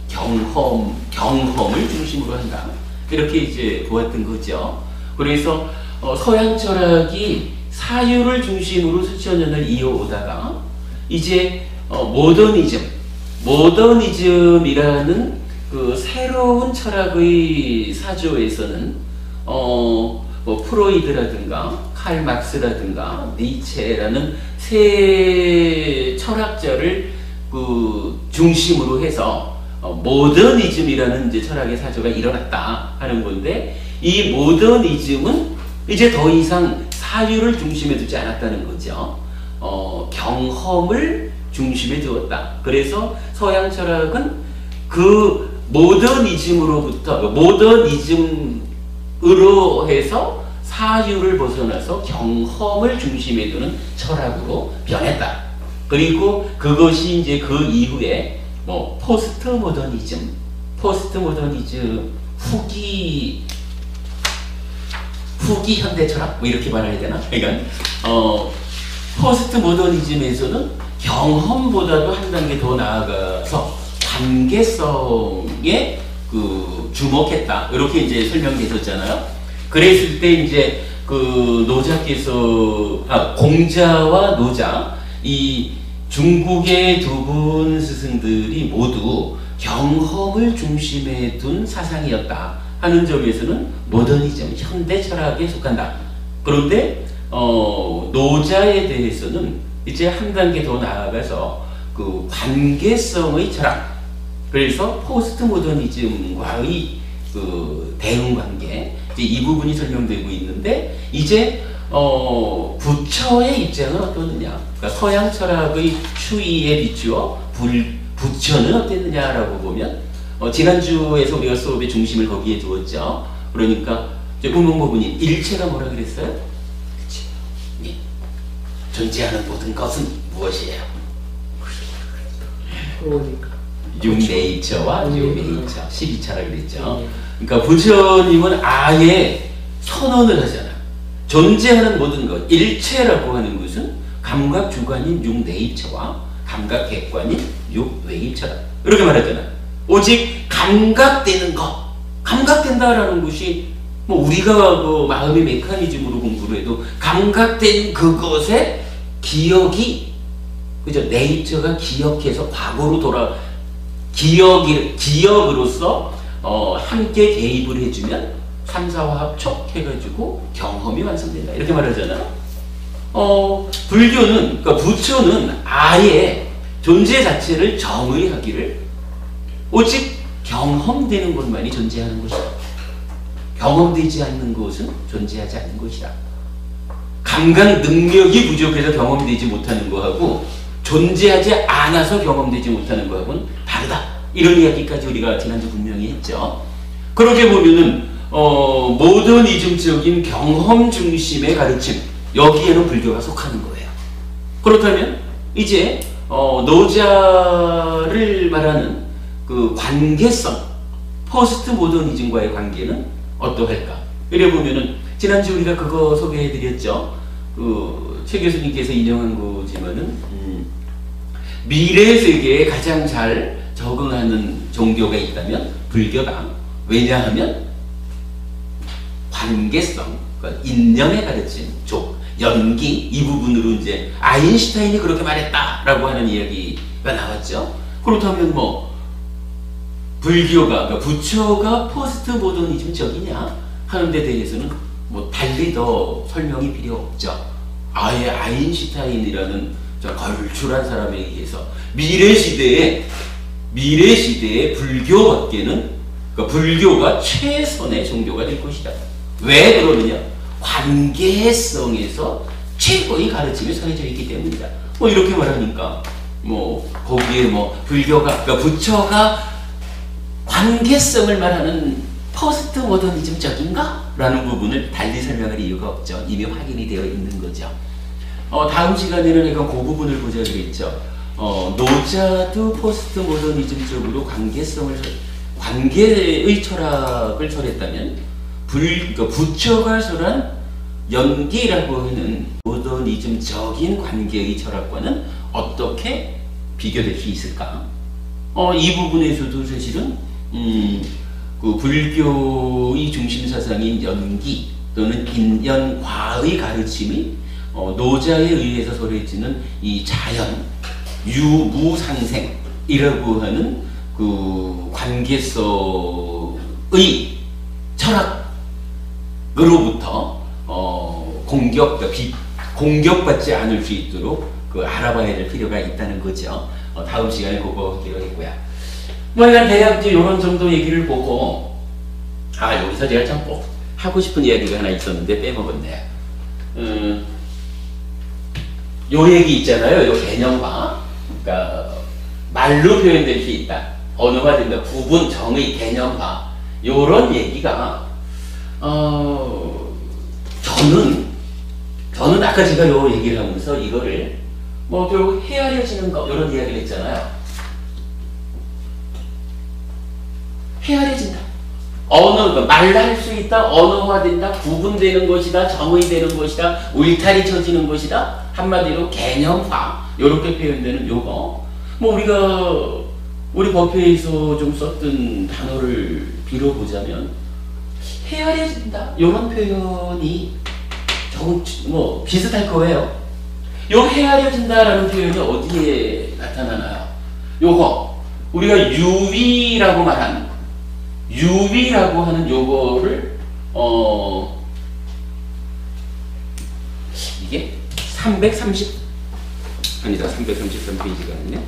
경험을 중심으로 한다, 이렇게 이제 보았던 거죠. 그래서 서양 철학이 사유를 중심으로 수천 년을 이어오다가 이제 모더니즘이라는 그 새로운 철학의 사조에서는 프로이드라든가 칼 막스라든가 니체라는 세 철학자를 그 중심으로 해서 모더니즘이라는 이제 철학의 사조가 일어났다 하는 건데, 이 모더니즘은 이제 더 이상 사유를 중심에 두지 않았다는 거죠. 경험을 중심에 두었다. 그래서 서양 철학은 그 모더니즘으로 해서 사유를 벗어나서 경험을 중심에 두는 철학으로 변했다. 그리고 그것이 이제 그 이후에 포스트 모더니즘, 후기 현대 철학, 이렇게 말해야 되나? 그러니까 포스트 모더니즘에서는 경험보다도 한 단계 더 나아가서 관계성에 주목했다, 이렇게 이제 설명되었잖아요. 그랬을 때 이제 그 노자께서 공자와 노자, 이 중국의 두 분 스승들이 모두 경험을 중심에 둔 사상이었다 하는 점에서는 모더니즘, 현대 철학에 속한다. 그런데 노자에 대해서는 이제 한 단계 더 나아가서 그 관계성의 철학, 그래서 포스트 모더니즘과의 그 대응 관계, 이 부분이 설명되고 있는데, 이제 부처의 입장은 어떻느냐, 그러니까 서양 철학의 추이에 비추어 부처는 어땠느냐라고 보면, 지난주에서 우리가 수업의 중심을 거기에 두었죠. 그러니까 문목모부님, 일체가 뭐라 그랬어요? 그치. 예. 존재하는 모든 것은 무엇이에요?
그러니까
뉴네이처와 뉴메이처, 12차라 그랬죠. 그러니까 부처님은 아예 선언을 하잖아. 존재하는 모든 것, 일체라고 하는 것은 감각 주관인 뉴네이처와 감각 객관인 뉴웨이처다, 이렇게 말하잖아. 오직 감각되는 것, 감각된다라는 것이 우리가 그 마음의 메커니즘으로 공부를 해도 감각된 그것의 기억이 그죠? 네이처가 기억해서 과거로 기억으로서 함께 개입을 해주면 3, 4화 합촉해가지고 경험이 완성된다. 이렇게 말하잖아요. 불교는, 그러니까 부처는 아예 존재 자체를 정의하기를 오직 경험되는 것만이 존재하는 것이다. 경험되지 않는 것은 존재하지 않는 것이다. 감각 능력이 부족해서 경험되지 못하는 것하고 존재하지 않아서 경험되지 못하는 것하고는 다르다. 이런 이야기까지 우리가 지난주 분명히 했죠. 그렇게 보면은 모더니즘적인 경험 중심의 가르침, 여기에는 불교가 속하는 거예요. 그렇다면 이제 노자를 말하는 그 관계성, 포스트 모더니즘과의 관계는 어떠할까? 이래 보면은 지난주 우리가 그거 소개해드렸죠. 최 교수님께서 인용한 거지만은 미래 세계에 가장 잘 적응하는 종교가 있다면 불교다. 왜냐하면 관계성, 그러니까 인연의 가르침, 연기 이 부분으로 이제 아인슈타인이 그렇게 말했다라고 하는 이야기가 나왔죠. 그렇다면 뭐 불교가, 그러니까 부처가 포스트 모더니즘적이냐 하는 데 대해서는 뭐 달리 더 설명이 필요 없죠. 아예 아인슈타인이라는 저 걸출한 사람에 의해서 미래 시대에 불교밖에는, 그러니까 불교가 최선의 종교가 될 것이다. 왜 그러느냐? 관계성에서 최고의 가르침이 서해져 있기 때문이다. 뭐 이렇게 말하니까 뭐 거기에 뭐 불교가, 그러니까 부처가 관계성을 말하는 포스트 모더니즘적인가? 라는 부분을 달리 설명할 이유가 없죠. 이미 확인이 되어 있는 거죠. 다음 시간에는 내가 그 부분을 보자 그랬죠. 노자도 포스트 모더니즘적으로 관계의 철학을 설했다면 그러니까 부처가 설한 연기라고 하는 모더니즘적인 관계의 철학과는 어떻게 비교될 수 있을까? 이 부분에서도 사실은 그 불교의 중심 사상인 연기 또는 인연과의 가르침이 노자에 의해서 설해지는 이 자연, 유무상생이라고 하는 그 관계성의 철학으로부터 공격받지 않을 수 있도록 알아봐야 될 필요가 있다는 거죠. 다음 시간에 그거 하기로 했고요. 뭐 일단 대략 이런 정도 얘기를 보고, 여기서 제가 참 꼭 하고 싶은 이야기가 하나 있었는데 빼먹었네요. 요 얘기 있잖아요. 요 개념화. 그러니까 말로 표현될 수 있다. 언어화된다. 구분, 정의, 개념화. 요런 얘기가 저는 아까 제가 요 얘기를 하면서 이거를 뭐 결국 헤아려지는 거 요런 이야기를 했잖아요. 헤아려진다. 말할 수 있다. 언어화된다. 구분되는 것이다. 정의되는 것이다. 울타리 쳐지는 것이다. 한마디로 개념화. 요렇게 표현되는 요거. 뭐 우리 법회에서 좀 썼던 단어를 빌어보자면 헤아려진다. 요런 표현이 조금 뭐 비슷할 거예요. 요 헤아려진다라는 표현이 어디에 나타나나요? 요거 우리가 유위라고 하는 요거를 이게 333페이지가 아니네.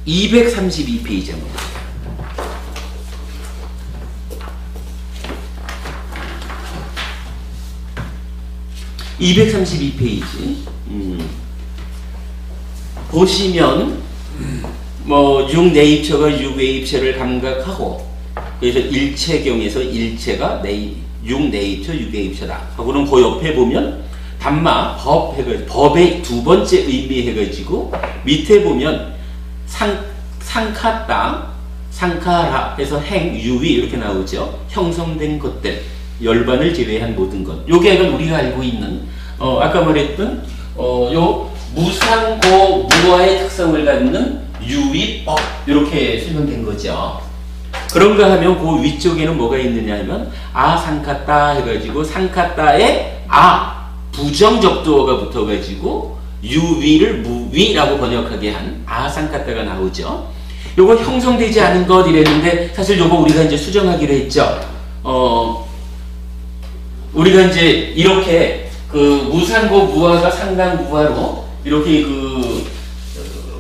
(232페이지) 한번 볼게요. (232페이지) 보시면 뭐 육네입처가 육외입처를 감각하고, 그래서 일체경에서 일체가 육네입처 육외입처다 하고는 그 옆에 보면 담마 법 해가지고 법의 두 번째 의미 해가지고 밑에 보면 상카따 상카라 해서 행 유위 이렇게 나오죠. 형성된 것들, 열반을 제외한 모든 것. 요게 약간 우리가 알고 있는 아까 말했던 요 무상고 무아의 특성을 갖는 유위법, 이렇게 설명된 거죠. 그런가 하면 그 위쪽에는 뭐가 있느냐 하면 아상카따 해가지고 상카따에 부정적두어가 붙어가지고 유위를 무위라고 번역하게 한 아상카따가 나오죠. 요거 형성되지 않은 것 이랬는데 사실 요거 우리가 이제 수정하기로 했죠. 우리가 이제 이렇게 그 무상고 무화가 상당 무화로 이렇게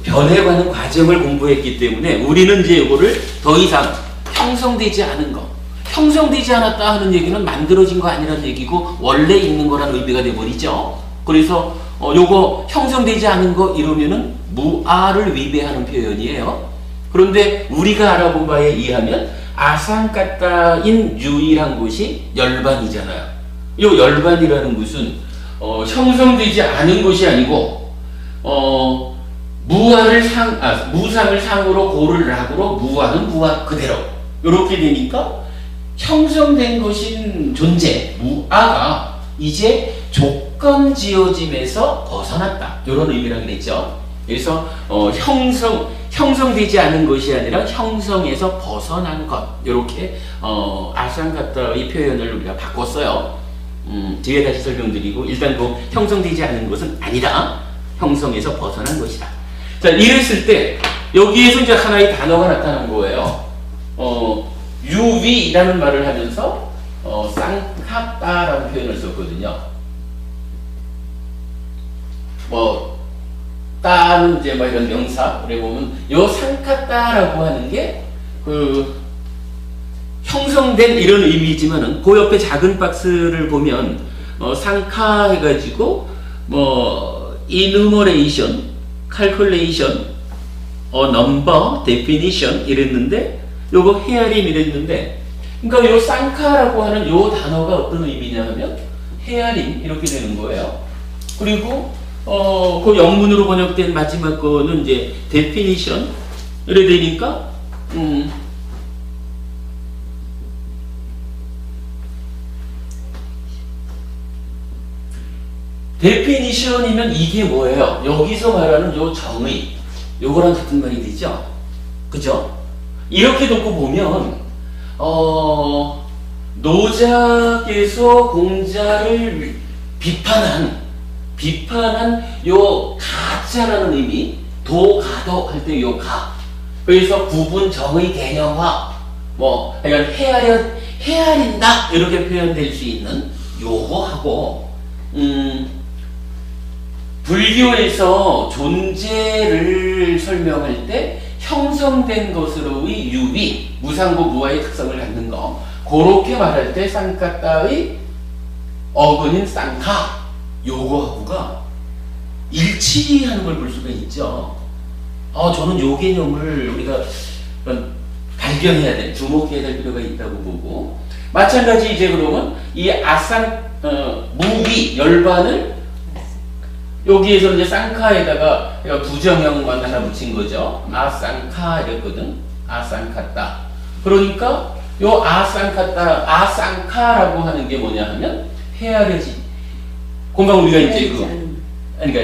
변해가는 과정을 공부했기 때문에 우리는 이제 요거를 더 이상 형성되지 않은 거, 형성되지 않았다 하는 얘기는 만들어진 거 아니라는 얘기고 원래 있는 거라는 의미가 돼버리죠. 그래서 요거 형성되지 않은 거 이러면은 무아를 위배하는 표현이에요. 그런데 우리가 알아본 바에 의하면 아상카따인 유일한 곳이 열반이잖아요. 요 열반이라는 것은 형성되지 않은 것이 아니고 무상을 상으로 고를 락으로 무아는 무아 그대로 이렇게 되니까 형성된 것인 존재 무아가 이제 조건 지어짐에서 벗어났다 이런 의미라고 그랬죠. 그래서 형성되지 않은 것이 아니라 형성에서 벗어난 것 이렇게 아상카따의 표현을 우리가 바꿨어요. 뒤에 다시 설명드리고 일단 그 형성되지 않은 것은 아니다. 형성에서 벗어난 것이다. 자, 이랬을 때 여기에서 이제 하나의 단어가 나타난 거예요. 유위라는 말을 하면서 쌍카따라는 표현을 썼거든요. 따는 이제 이런 명사 그래 보면 요 쌍카따라고 하는 게 형성된 이런 의미지만은 그 옆에 작은 박스를 보면 상카 해가지고 enumeration, calculation, number, definition 이랬는데 요거 헤아림 이랬는데 그러니까 요 쌍카라고 하는 요 단어가 어떤 의미냐 하면 헤아림 이렇게 되는 거예요. 그리고 그 영문으로 번역된 마지막 거는 이제 definition 이래 되니까 definition이면 이게 뭐예요? 여기서 말하는 요 정의 요거랑 같은 말이 되죠? 그죠? 이렇게 놓고 보면 노작에서 공자를 비판한 요 가짜라는 의미 도가도 할 때 요 가 그래서 구분 정의 개념화 그러니까 헤아린다 이렇게 표현될 수 있는 요거하고 불교에서 존재를 설명할 때 형성된 것으로의 유비, 무상고 무아의 특성을 갖는 거 그렇게 말할 때 쌍카따의 어근인 쌍카 요거하고가 일치하는 걸 볼 수가 있죠. 저는 요 개념을 우리가 발견해야 돼, 주목해야 될 필요가 있다고 보고 마찬가지 이제 그러면 이 무위 열반을 여기에서 이제 쌍카에다가 부정형만 하나 붙인 거죠. 아쌍카 이랬거든. 아쌍카따. 그러니까 요 아쌍카라고 하는 게 뭐냐 하면 헤아려지. 금방 우리가 이제 그러니까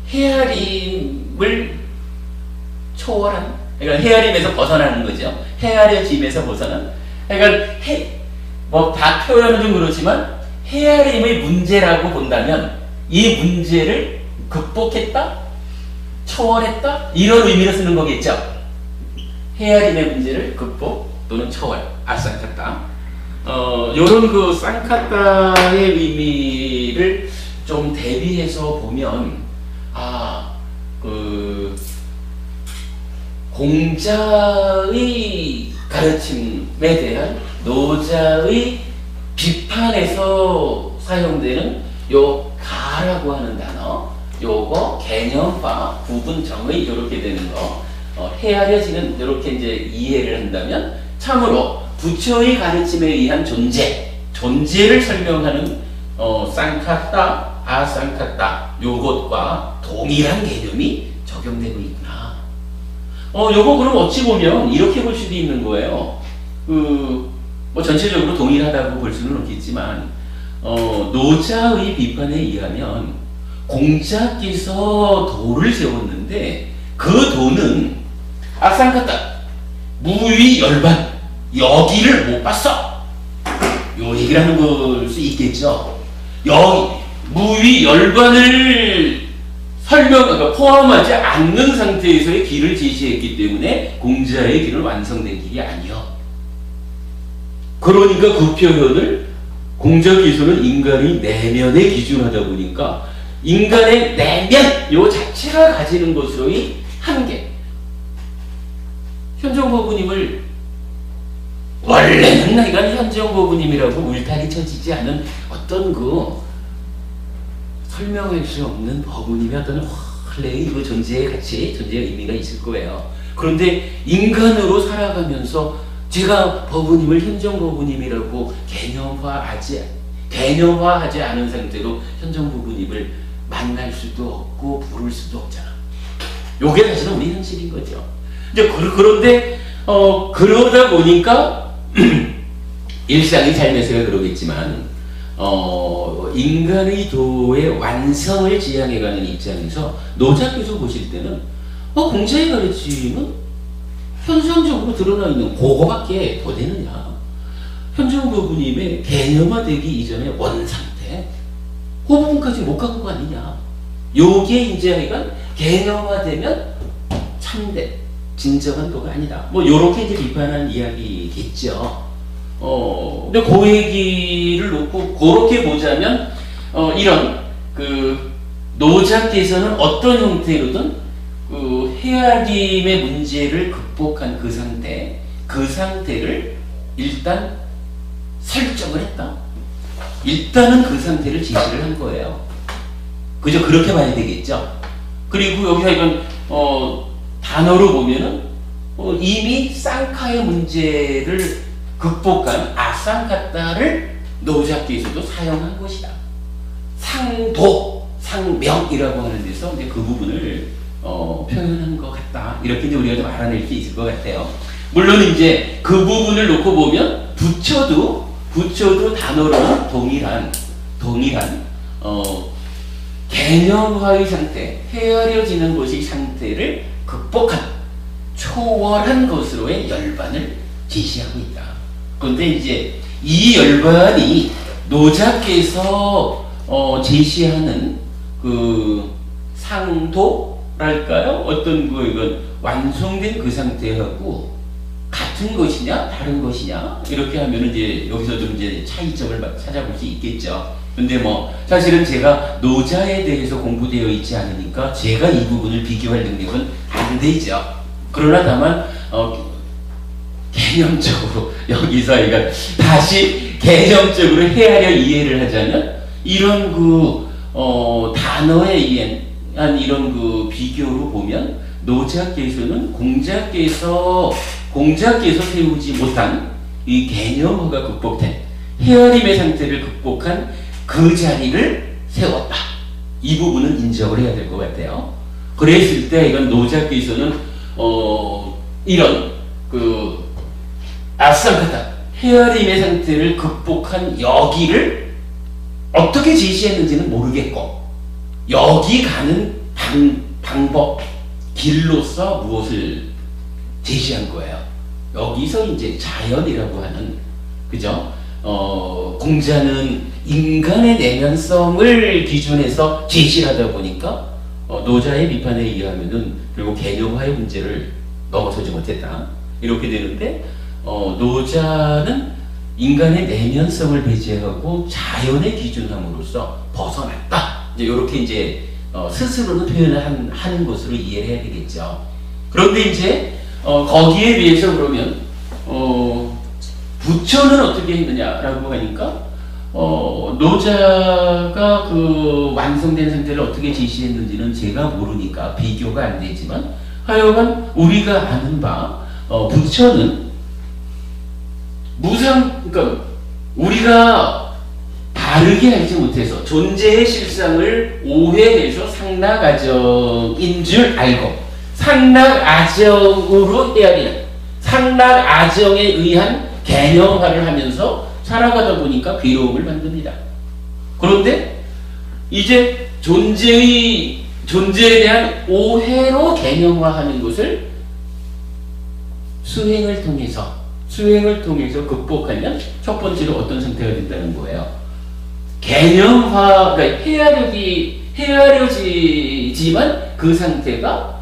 헤아림을 초월한, 그러니까 헤아림에서 벗어나는 거죠. 헤아려짐에서 벗어난. 그러니까 다 표현은 좀 그렇지만 헤아림의 문제라고 본다면 이 문제를 극복했다? 초월했다? 이런 의미로 쓰는 거겠죠. 헤아림의 문제를 극복 또는 초월, 아쌍카따. 요런 그 쌍카따의 의미를 좀 대비해서 보면 공자의 가르침에 대한 노자의 비판에서 사용되는 요 가라고 하는 단어, 요거 개념화, 구분, 정의 이렇게 되는 거 헤아려지는 이렇게 이제 이해를 한다면 참으로 부처의 가르침에 의한 존재를 설명하는 쌍카따, 아쌍카따 요것과 동일한 개념이 적용되고 있구나. 요거 그럼 어찌 보면 이렇게 볼 수도 있는 거예요. 전체적으로 동일하다고 볼 수는 없겠지만 노자의 비판에 의하면 공자께서 도를 세웠는데 그 도는 아쌍카따 무위 열반 여기를 못 봤어. 요 얘기를 하는 걸 수 있겠죠. 여기 무위 열반을 그러니까 포함하지 않는 상태에서의 길을 제시했기 때문에 공자의 길은 완성된 길이 아니요. 그러니까 그 표현을 공자께서는 인간의 내면에 기준하다 보니까 인간의 내면 요 자체가 가지는 것으로의 한계. 현정법부님을 원래는 내가 현정법부님이라고 울타리 쳐지지 않은 어떤 그 설명할 수 없는 법부님의 어떤 원래의 이거 존재의 가치, 존재의 의미가 있을 거예요. 그런데 인간으로 살아가면서 제가 법부님을 현정법부님이라고 개념화하지 않은 상태로 현정법부님을 만날 수도 없고 부를 수도 없잖아. 요게 사실은 우리 현실인 거죠. 이제 그런데 그러다 보니까 일상의 삶에서가 그러겠지만 인간의 도의 완성을 지향해가는 입장에서 노자께서 보실 때는 공자의 가르침은 현상적으로 드러나 있는 그거밖에 더 되느냐. 현정법부님의 개념화되기 이전의 원상태 그 부분까지 못 간 거 아니냐. 요게 이제 하여간 개념화되면 참된 진정한 도가 아니다. 뭐 요렇게 이제 비판한 이야기겠죠. 근데 그 얘기를 놓고 그렇게 보자면 이런 그 노자께서는 어떤 형태로든 그 헤아림의 문제를 극복한 그 상태를 일단 설정을 했다. 일단은 그 상태를 제시를 한 거예요. 그죠? 그렇게 봐야 되겠죠. 그리고 여기서 이건 단어로 보면은 이미 쌍카의 문제를 극복한 아쌍카타를 노자께서도 사용한 것이다. 상도, 상명이라고 하는 데서 이제 그 부분을 표현한 것 같다. 이렇게 이제 우리가 좀 알아낼 수 있을 것 같아요. 물론 이제 그 부분을 놓고 보면 부처도 단어로는 동일한 개념화의 상태, 헤아려지는 것의 상태를 극복한 초월한 것으로의 열반을 제시하고 있다. 그런데 이제 이 열반이 노자께서 제시하는 그 상도랄까요? 어떤 이건 완성된 그 상태하고 같은 것이냐 다른 것이냐 이렇게 하면 이제 여기서 좀 이제 차이점을 찾아볼 수 있겠죠. 근데 뭐 사실은 제가 노자에 대해서 공부되어 있지 않으니까 제가 이 부분을 비교할 능력은 안 되죠. 그러나 다만 개념적으로 여기서 다시 개념적으로 헤아려 이해를 하자면 이런 단어에 의한 이런 비교로 보면 노자께서는 공자께서 세우지 못한 이 개념화가 극복된 헤아림의 상태를 극복한 그 자리를 세웠다. 이 부분은 인정을 해야 될 것 같아요. 그랬을 때 이건 노자께서는 이런 아쌍카타 헤아림의 상태를 극복한 여기를 어떻게 제시했는지는 모르겠고 여기 가는 방법 길로서 무엇을 제시한 거예요. 여기서 이제 자연이라고 하는 그죠? 공자는 인간의 내면성을 기준해서 제시를 하다 보니까 노자의 비판에 의하면은 결국 개념화의 문제를 넘어서지 못했다. 이렇게 되는데 노자는 인간의 내면성을 배제하고 자연의 기준함으로써 벗어났다. 이제 이렇게 이제 스스로는 표현을 하는 것으로 이해를 해야 되겠죠. 그런데 이제 거기에 비해서 그러면 부처는 어떻게 했느냐라고 하니까 노자가 완성된 상태를 어떻게 제시했는지는 제가 모르니까 비교가 안 되지만 하여간 우리가 아는 바 부처는 그러니까 우리가 바르게 알지 못해서 존재의 실상을 오해해서 상락아정인 줄 알고 상락아정으로 헤아리는 상락아정에 의한 개념화를 하면서 살아가다 보니까 괴로움을 만듭니다. 그런데 이제 존재에 대한 오해로 개념화하는 것을 수행을 통해서 수행을 통해서 극복하면 첫 번째로 어떤 상태가 된다는 거예요. 개념화, 그러니까 헤아려지지만 그 상태가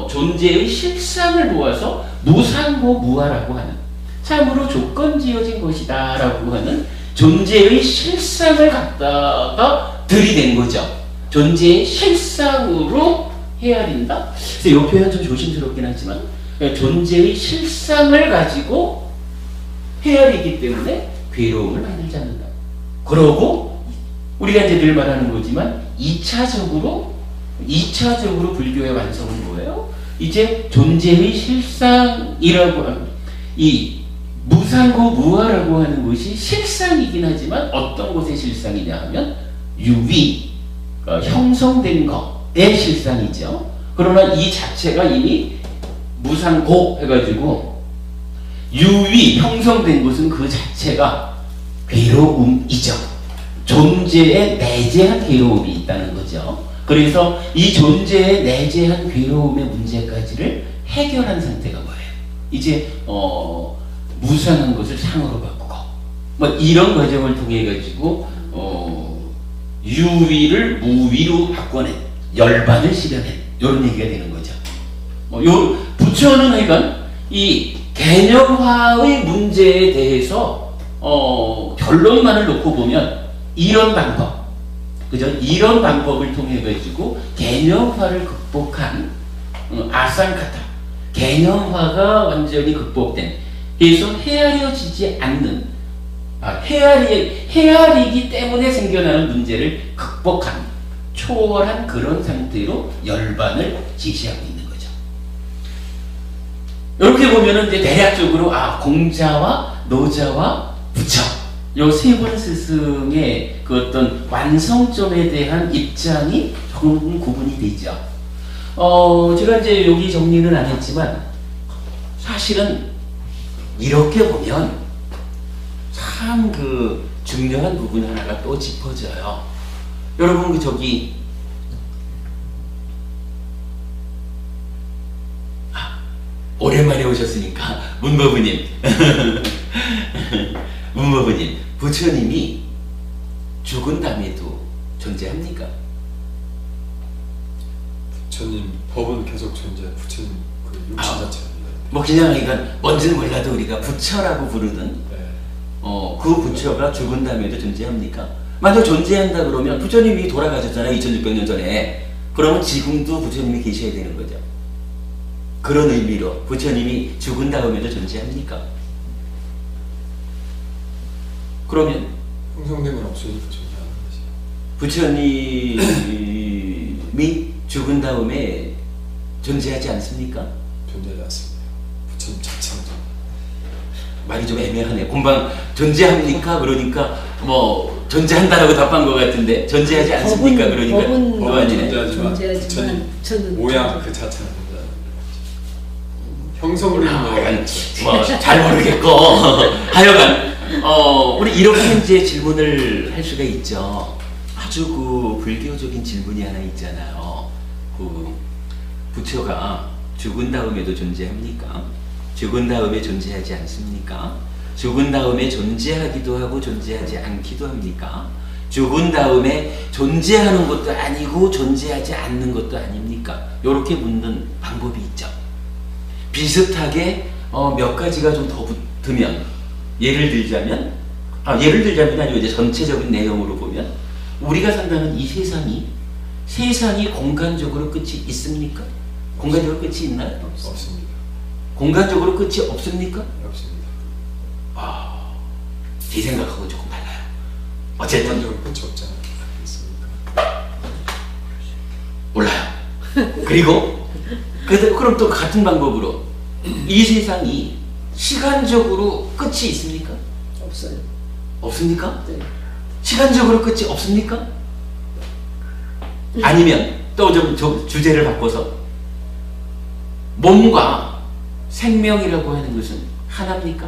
존재의 실상을 보아서 무상고무아라고 하는, 참으로 조건지어진 것이다 라고 하는 존재의 실상을 갖다가 들이댄 거죠. 존재의 실상으로 헤아린다? 그래서 이 표현 좀 조심스럽긴 하지만 존재의 실상을 가지고 헤아리기 때문에 괴로움을 만들지 않는다. 그러고 우리가 이제 늘 말하는 거지만 2차적으로 불교의 완성은 뭐예요? 이제 존재의 실상이라고 하는 이 무상고 무아라고 하는 것이 실상이긴 하지만 어떤 것의 실상이냐 하면 유비, 그러니까 형성된 것의 실상이죠. 그러나 이 자체가 이미 무상고 해가지고 유비, 형성된 것은 그 자체가 괴로움이죠. 존재에 내재한 괴로움이 있다는 거죠. 그래서 이 존재에 내재한 괴로움의 문제까지를 해결한 상태가 뭐예요? 이제 무상한 것을 상으로 바꾸고 뭐 이런 과정을 통해 가지고 유위를 무위로 바꿔낸, 열반을 실현한 이런 얘기가 되는 거죠. 요 부처는 하여간 이 개념화의 문제에 대해서 결론만을 놓고 보면 이런 방법, 그죠? 이런 방법을 통해 가지고 개념화를 극복한 아상카타, 개념화가 완전히 극복된, 그래서 헤아려지지 않는, 헤아리기 때문에 생겨나는 문제를 극복한, 초월한 그런 상태로 열반을 지시하고 있는 거죠. 이렇게 보면은 이제 대략적으로 공자와 노자와 부처, 요 세 분 스승의 그 어떤 완성점에 대한 입장이 조금 구분이 되죠. 제가 이제 여기 정리는 안 했지만 사실은 이렇게 보면 참 그 중요한 부분 하나가 또 짚어져요. 여러분 그 저기 오랜만에 오셨으니까 문법부님 문법부님, 부처님이 죽은 다음에도 존재합니까?
부처님 법은 계속 존재. 부처님 그 육신 자체입니다.
뭐 그냥 그러니까 뭔지는 몰라도 우리가 부처라고 부르는
네.
그 부처가 죽은 다음에도 존재합니까? 만약 존재한다 그러면 부처님이 돌아가셨잖아요. 2600년 전에. 그러면 지금도 부처님이 계셔야 되는 거죠. 그런 의미로 부처님이 죽은 다음에도 존재합니까? 그러면
형성된 건 없으니까 존재하는 것이.
부처님이 죽은 다음에 존재하지 않습니까?
존재하지 않습니다. 부처님 자체는
말이 좀 애매하네. 금방 존재합니까? 그러니까 뭐 존재한다라고 답한 것 같은데 존재하지 않습니까? 그러니까
법은
아니네.
존재하지만 부처님 모양 그 자체는 존재하는 거죠. 형성을
뭐잘 모르겠고 하여간 우리 이렇게 이제 질문을 할 수가 있죠. 아주 그 불교적인 질문이 하나 있잖아요. 그 부처가 죽은 다음에도 존재합니까? 죽은 다음에 존재하지 않습니까? 죽은 다음에 존재하기도 하고 존재하지 않기도 합니까? 죽은 다음에 존재하는 것도 아니고 존재하지 않는 것도 아닙니까? 이렇게 묻는 방법이 있죠. 비슷하게 몇 가지가 좀 더 붙으면, 예를 들자면 아니고 이제 전체적인 내용으로 보면 우리가 산다는 이 세상이 공간적으로 끝이 있습니까? 공간적으로 끝이 있나요?
없습니다.
공간적으로 끝이 없습니까?
없습니다.
제 생각하고 조금 달라요. 어쨌든
공간적으로 끝이 없잖아요. 있습니까?
몰라요. 그리고 그럼 또 같은 방법으로 이 세상이 시간적으로 끝이 있습니까?
없어요.
없습니까?
네.
시간적으로 끝이 없습니까? 아니면 또 좀 주제를 바꿔서 몸과 생명이라고 하는 것은 하나입니까?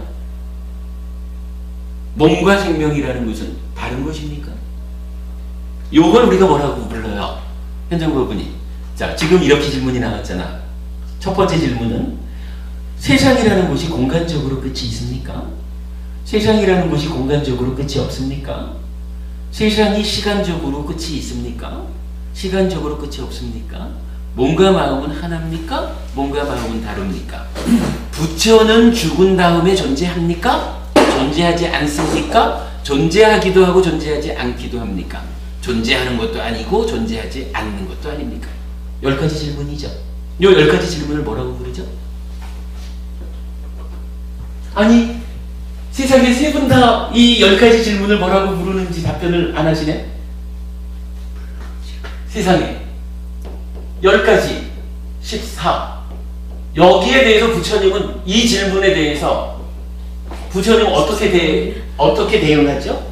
몸과 생명이라는 것은 다른 것입니까? 요걸 우리가 뭐라고 불러요? 현정법부님. 자, 지금 이렇게 질문이 나왔잖아. 첫 번째 질문은 세상이라는 곳이 공간적으로 끝이 있습니까? 세상이라는 곳이 공간적으로 끝이 없습니까? 세상이 시간적으로 끝이 있습니까? 시간적으로 끝이 없습니까? 몸과 마음은 하나입니까? 몸과 마음은 다릅니까? 부처는 죽은 다음에 존재합니까? 존재하지 않습니까? 존재하기도 하고 존재하지 않기도 합니까? 존재하는 것도 아니고 존재하지 않는 것도 아닙니까? 10가지 질문이죠. 이 10가지 질문을 뭐라고 부르죠? 아니, 세상에 세 분 다 이 10가지 질문을 뭐라고 부르는지 답변을 안 하시네? 세상에 10가지 14 여기에 대해서 부처님은 이 질문에 대해서 부처님은 어떻게 대응하죠?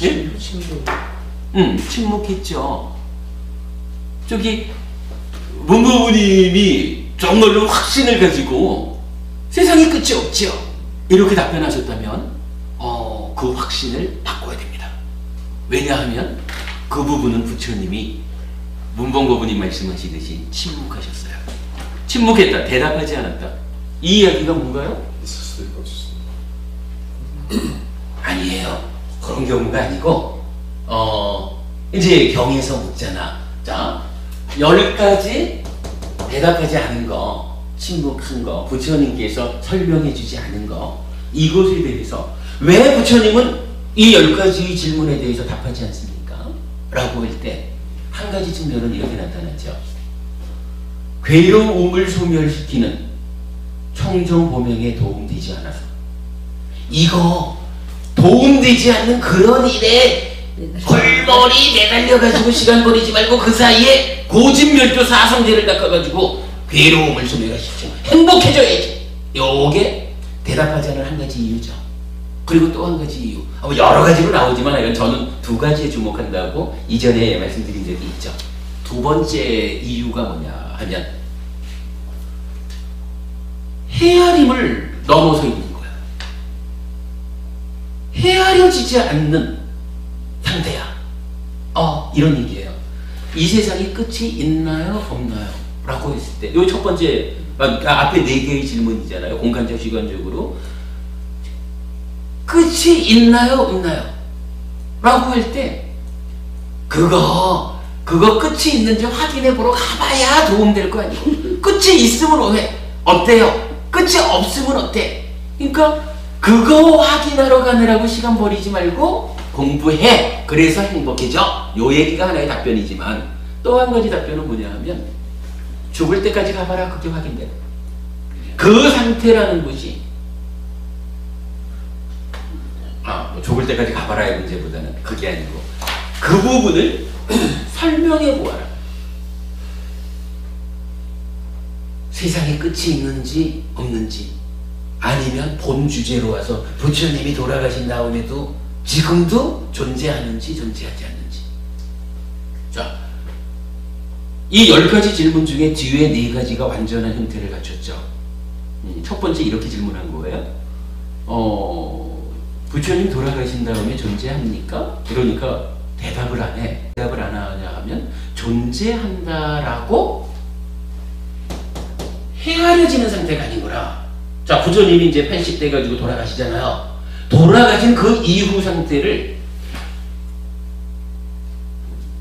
예? 침묵했죠. 저기 문무부님이 정말로 확신을 가지고 세상에 끝이 없죠. 이렇게 답변하셨다면 그 확신을 바꿔야 됩니다. 왜냐하면 그 부분은 부처님이 문봉고부님 말씀하시듯이 침묵하셨어요. 침묵했다. 대답하지 않았다. 이 이야기가 뭔가요?
있을 수도 있고 없을 수도 있고.
아니에요. 그런 경우가 아니고 이제 경에서 묻잖아. 자, 10가지 대답하지 않은 거, 침묵한 거, 부처님께서 설명해 주지 않은 거, 이것에 대해서 왜 부처님은 이 10가지 질문에 대해서 답하지 않습니까? 라고 할 때 한 가지 측면은 이렇게 나타났죠. 괴로움을 소멸시키는 청정보명에 도움되지 않아서, 이거 도움되지 않는 그런 일에 골머리 매달려가지고 시간 버리지 말고 그 사이에 고집멸조 사성제를 닦아가지고 괴로움을 소멸하십시오. 행복해져야지. 요게 대답하지 않은 한 가지 이유죠. 그리고 또 한 가지 이유, 여러 가지로 나오지만 이건 저는 2가지에 주목한다고 이전에 말씀드린 적이 있죠. 두 번째 이유가 뭐냐 하면 헤아림을 넘어서 있는 거야. 헤아려지지 않는 상태야. 이런 얘기예요. 이 세상에 끝이 있나요 없나요? 라고 했을 때 요 첫 번째 앞에 4개의 질문이잖아요. 공간적 시간적으로 끝이 있나요 없나요? 라고 할 때 그거 끝이 있는지 확인해 보러 가봐야 도움될 거 아니고, 끝이 있으면 왜 어때요? 끝이 없으면 어때? 그러니까 그거 확인하러 가느라고 시간 버리지 말고 공부해. 그래서 행복해져. 요 얘기가 하나의 답변이지만 또 한 가지 답변은 뭐냐 하면 죽을 때까지 가봐라. 그게 확인돼. 그 상태라는 것이 죽을 때까지 가봐라의 문제보다는 그게 아니고 그 부분을 설명해 보아라. 세상에 끝이 있는지 없는지, 아니면 본 주제로 와서 부처님이 돌아가신 다음에도 지금도 존재하는지 존재하지 않는지. 자, 이 10가지 질문 중에 뒤에 4가지가 완전한 형태를 갖췄죠. 첫 번째 이렇게 질문한 거예요. 부처님 돌아가신 다음에 존재합니까? 그러니까 대답을 안 해. 대답을 안 하냐 하면 존재한다라고 헤아려지는 상태가 아니구나. 자, 부처님이 이제 80대 가지고 돌아가시잖아요. 돌아가신 그 이후 상태를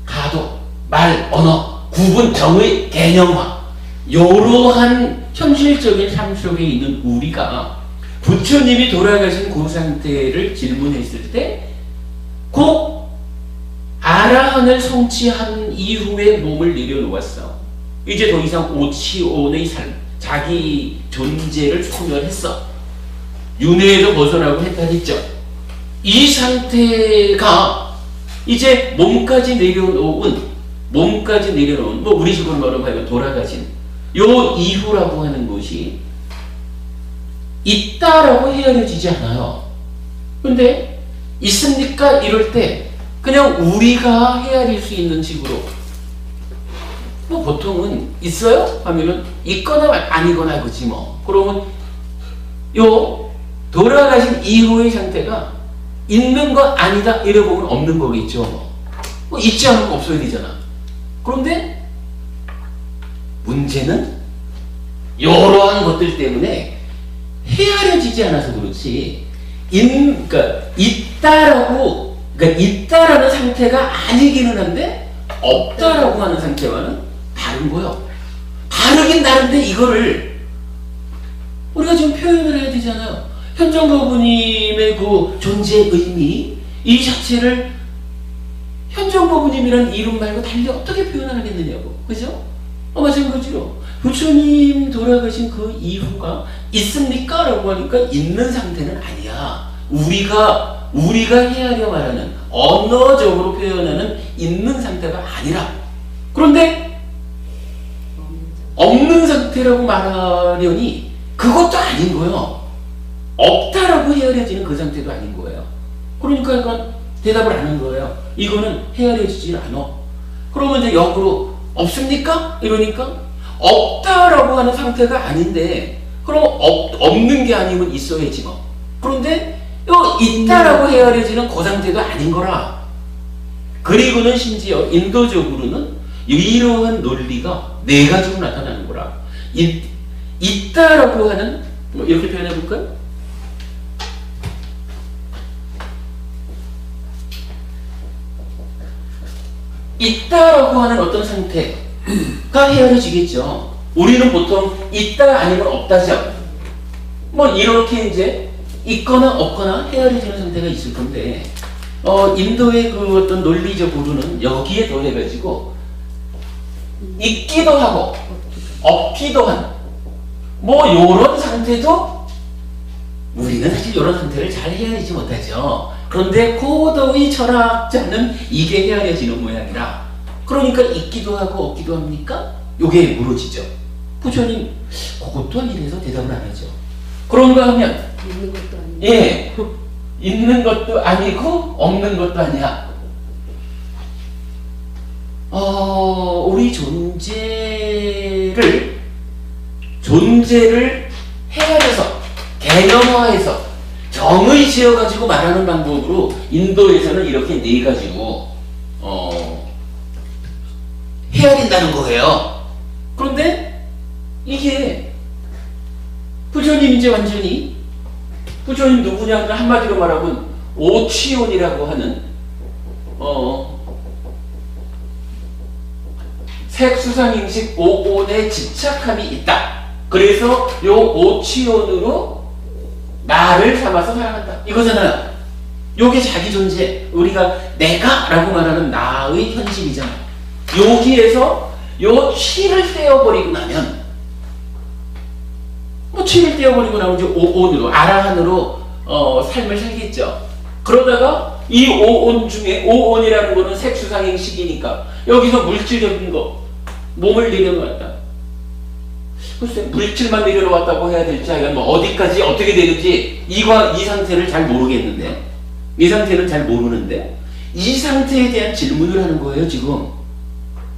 가도, 말, 언어, 구분, 정의, 개념화, 이러한 현실적인 삶 속에 있는 우리가 부처님이 돌아가신 그 상태를 질문했을 때 그 아라한을 성취한 이후에 몸을 내려놓았어. 이제 더 이상 오치온의 삶, 자기 존재를 소멸했어. 윤회에서 벗어나고 해탈했죠. 이 상태가 이제 몸까지 내려놓은 뭐 우리식으로 말하면 돌아가신 요 이후라고 하는 것이 있다라고 헤아려지지 않아요. 근데 있습니까? 이럴 때 그냥 우리가 헤아릴 수 있는 식으로 뭐 보통은 있어요? 하면은 있거나 아니거나 그지 뭐. 그러면 요 돌아가신 이후의 상태가 있는 거 아니다 이래보면 없는 거겠죠. 뭐 있지 않으면 없어야 되잖아. 그런데 문제는 이러한 것들 때문에 헤아려지지 않아서 그렇지, 그러니까 있다라는 상태가 아니기는 한데 없다라고 하는 상태와는 다른 거요. 다르긴 다른데 이거를 우리가 지금 표현을 해야 되잖아요. 현정법부님의 그 존재의 의미, 이 자체를 현정법부님이라는 이름 말고 달리 어떻게 표현을 하겠느냐고. 그죠? 마찬가지로 부처님 돌아가신 그 이후가 있습니까? 라고 하니까 있는 상태는 아니야. 우리가 헤아려 말하는, 언어적으로 표현하는 있는 상태가 아니라, 그런데 없는 상태라고 말하려니 그것도 아닌 거예요. 없다라고 헤아려지는 그 상태도 아닌 거예요. 그러니까 이건 대답을 안 하는 거예요. 이거는 헤아려지질 않아. 그러면 이제 역으로 없습니까? 이러니까 없다라고 하는 상태가 아닌데, 그럼 없는 게 아니면 있어야지 뭐. 그런데 있다라고 헤아려지는 그 상태도 아닌 거라. 그리고는 심지어 인도적으로는 이러한 논리가 네 가지로 나타나는 거라. 있다라고 하는, 뭐 이렇게 표현해 볼까요? 있다라고 하는 어떤 상태가 헤아려지겠죠. 우리는 보통 있다 아니면 없다죠. 뭐 이렇게 이제 있거나 없거나 헤아려지는 상태가 있을 건데, 인도의 그 어떤 논리적으로는 여기에 더해가지고 있기도 하고 없기도 한 뭐 요런 상태도 우리는 사실 요런 상태를 잘 헤아리지 못하죠. 그런데 고도의 철학자는 이게 헤아려지는 모양이라. 그러니까 있기도 하고 없기도 합니까? 요게 물어지죠. 부처님 그것도 아니라서 대답을 안 하죠. 그런가 하면
있는 것도 아니고.
예, 있는 것도 아니고 없는 것도 아니야. 우리 존재를 헤아려서 개념화해서 정의 지어가지고 말하는 방법으로 인도에서는 이렇게 네 가지로 헤아린다는 거예요. 그런데 이게 부처님 이제 완전히, 부처님 누구냐 한마디로 말하면 오치온이라고 하는 색수상행식 오온에 집착함이 있다. 그래서 요 오치온으로 나를 삼아서 살아간다 이거잖아요. 요게 자기 존재, 우리가 내가 라고 말하는 나의 현실이잖아. 여기에서 요 치를 떼어버리고 나면, 뭐 치를 떼어버리고 나면 이제 오온으로, 아라한으로 삶을 살겠죠. 그러다가 이 오온 중에, 오온이라는 거는 색수상행식이니까 여기서 물질적인 거, 몸을 내려놓았다. 글쎄, 물질만 내려놓았다고 해야 될지, 아니면 뭐 어디까지 어떻게 되는지 이 상태를 잘 모르겠는데, 이 상태는 잘 모르는데, 이 상태에 대한 질문을 하는 거예요. 지금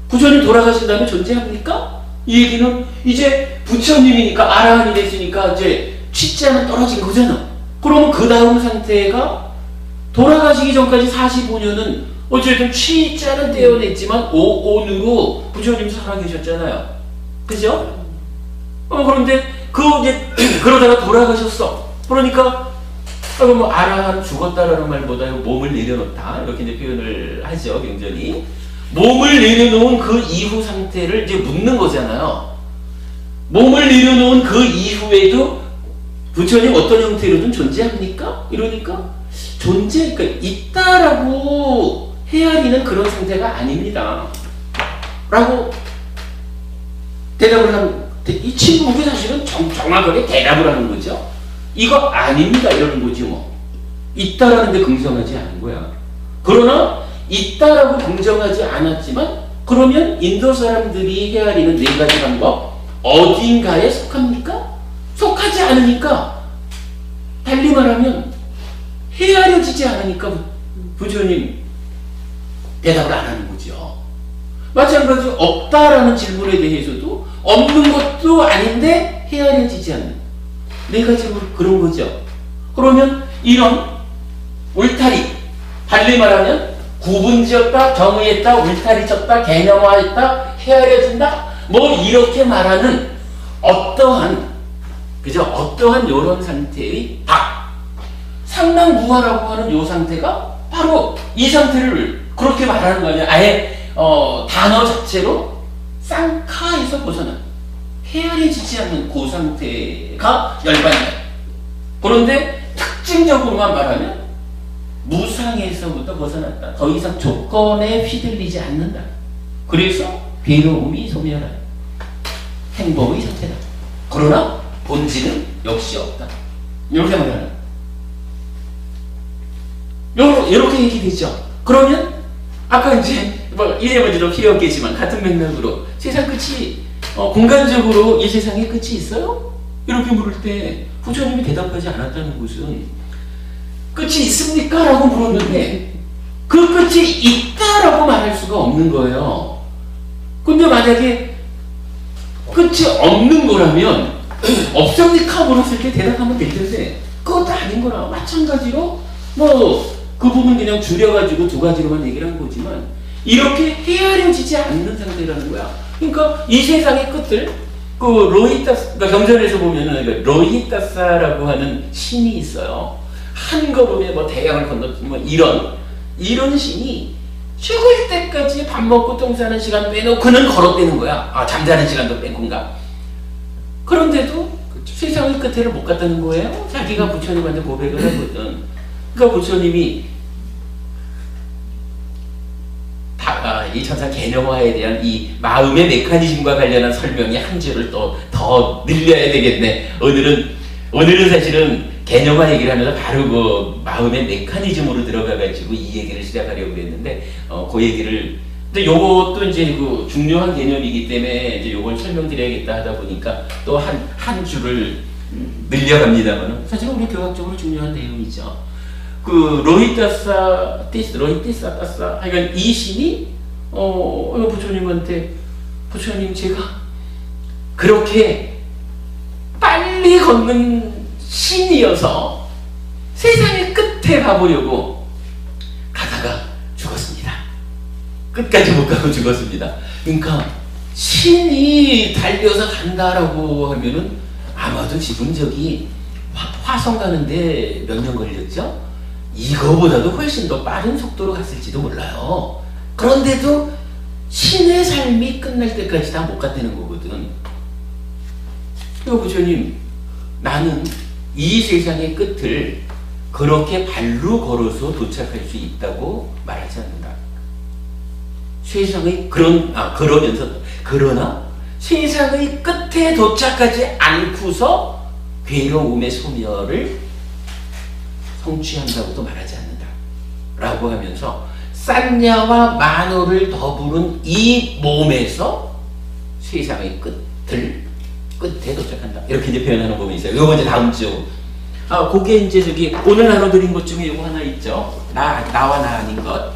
부처님 돌아가신 다음에 존재합니까? 이 얘기는 이제 부처님이니까, 아라한이 됐으니까 이제 취자는 떨어진 거잖아. 그러면 그 다음 상태가 돌아가시기 전까지 45년은 어쨌든 취자는 떼어냈지만 오온으로 부처님 살아계셨잖아요. 그죠? 그런데 이제 그러다가 돌아가셨어. 그러니까 뭐 아라한 죽었다라는 말보다 몸을 내려놓다 이렇게 이제 표현을 하죠. 굉장히 몸을 내려놓은 그 이후 상태를 이제 묻는 거잖아요. 몸을 내려놓은 그 이후에도 부처님 어떤 형태로든 존재합니까? 이러니까 그러니까 있다라고 헤아리는 그런 상태가 아닙니다. 라고 대답을 하는, 이 친구가 사실은 정확하게 대답을 하는 거죠. 이거 아닙니다 이러는 거지 뭐. 있다라는 데 긍정하지 않은 거야. 그러나 있다라고 긍정하지 않았지만, 그러면 인도 사람들이 헤아리는 네 가지 방법 어딘가에 속합니까? 속하지 않으니까, 달리 말하면 헤아려지지 않으니까 부처님 대답을 안 하는 거죠. 마찬가지로 없다라는 질문에 대해서도 없는 것도 아닌데 헤아려지지 않는 네 가지로 그런 거죠. 그러면 이런 울타리, 달리 말하면 구분지었다, 정의했다, 울타리 쳤다, 개념화했다, 헤아려진다, 뭐 이렇게 말하는 어떠한 요런 상태의 상당무화라고 하는 요 상태가 바로 이 상태를 그렇게 말하는 거 아니야. 아예 단어 자체로 쌍카에서 벗어난 헤아려지지 않는 그 상태가 열반이다. 그런데 특징적으로만 말하면 무상에서부터 벗어났다. 더 이상 조건에 휘둘리지 않는다. 그래서 괴로움이 소멸한 행복의 상태다. 그러나 본질은 역시 없다. 이렇게 말하는. 이렇게 얘기되죠. 그러면 아까 이제 이래버지로 필요 없겠지만 같은 맥락으로 세상 끝이 공간적으로 이 세상에 끝이 있어요? 이렇게 물을 때 부처님이 대답하지 않았다는 것은 끝이 있습니까? 라고 물었는데 그 끝이 있다라고 말할 수가 없는 거예요. 근데 만약에 끝이 없는 거라면 없습니까? 물었을 때 대답하면 될 텐데 그것도 아닌 거라. 마찬가지로 그 부분 그냥 줄여가지고 두 가지로만 얘기를 한 거지만 이렇게 헤아려지지 않는 상태라는 거야. 그러니까 이 세상의 끝을 그 로히타스, 그러니까 경전에서 보면은 로히타사라고 하는 신이 있어요. 한 걸음에 대양을 건너뛰는 이런 신이 죽을 때까지 밥 먹고 똥 싸는 시간 빼놓고는 걸어대는 거야. 잠자는 시간도 뺀건가. 그런데도 세상의 끝에를 못 갔다는 거예요. 자기가 부처님한테 고백을 하거든. 그러니까 부처님이 이 천상 개념화에 대한 이 마음의 메커니즘과 관련한 설명이 한 줄을 또 더 늘려야 되겠네. 오늘은 사실은 개념화 얘기를 하면서 바로 그 마음의 메커니즘으로 들어가가지고 이 얘기를 시작하려고 했는데, 그 얘기를, 근데 요것도 이제 그 중요한 개념이기 때문에 이제 요걸 설명드려야겠다 하다 보니까 또 한 줄을 늘려갑니다만, 사실은 우리 교학적으로 중요한 내용이죠. 그 로히타사, 하여간 이 신이 부처님한테, 부처님 제가 그렇게 빨리 걷는 신이어서 세상의 끝에 가보려고 가다가 죽었습니다. 끝까지 못 가고 죽었습니다. 그러니까 신이 달려서 간다라고 하면은 아마도 지금 저기 화성 가는데 몇 년 걸렸죠? 이거보다도 훨씬 더 빠른 속도로 갔을지도 몰라요. 그런데도 신의 삶이 끝날 때까지 다 못 갔다는 거거든. 부처님, 나는 이 세상의 끝을 그렇게 발로 걸어서 도착할 수 있다고 말하지 않는다. 세상의 그러나 세상의 끝에 도착하지 않고서 괴로움의 소멸을 성취한다고도 말하지 않는다. 라고 하면서 싼냐와 만호를 더부른 이 몸에서 세상의 끝에 도착한다. 이렇게 이제 표현하는 부분이 있어요. 요거 이제 다음 주. 그게 이제 저기 오늘 나눠드린 것 중에 요거 하나 있죠. 나와 나 아닌 것.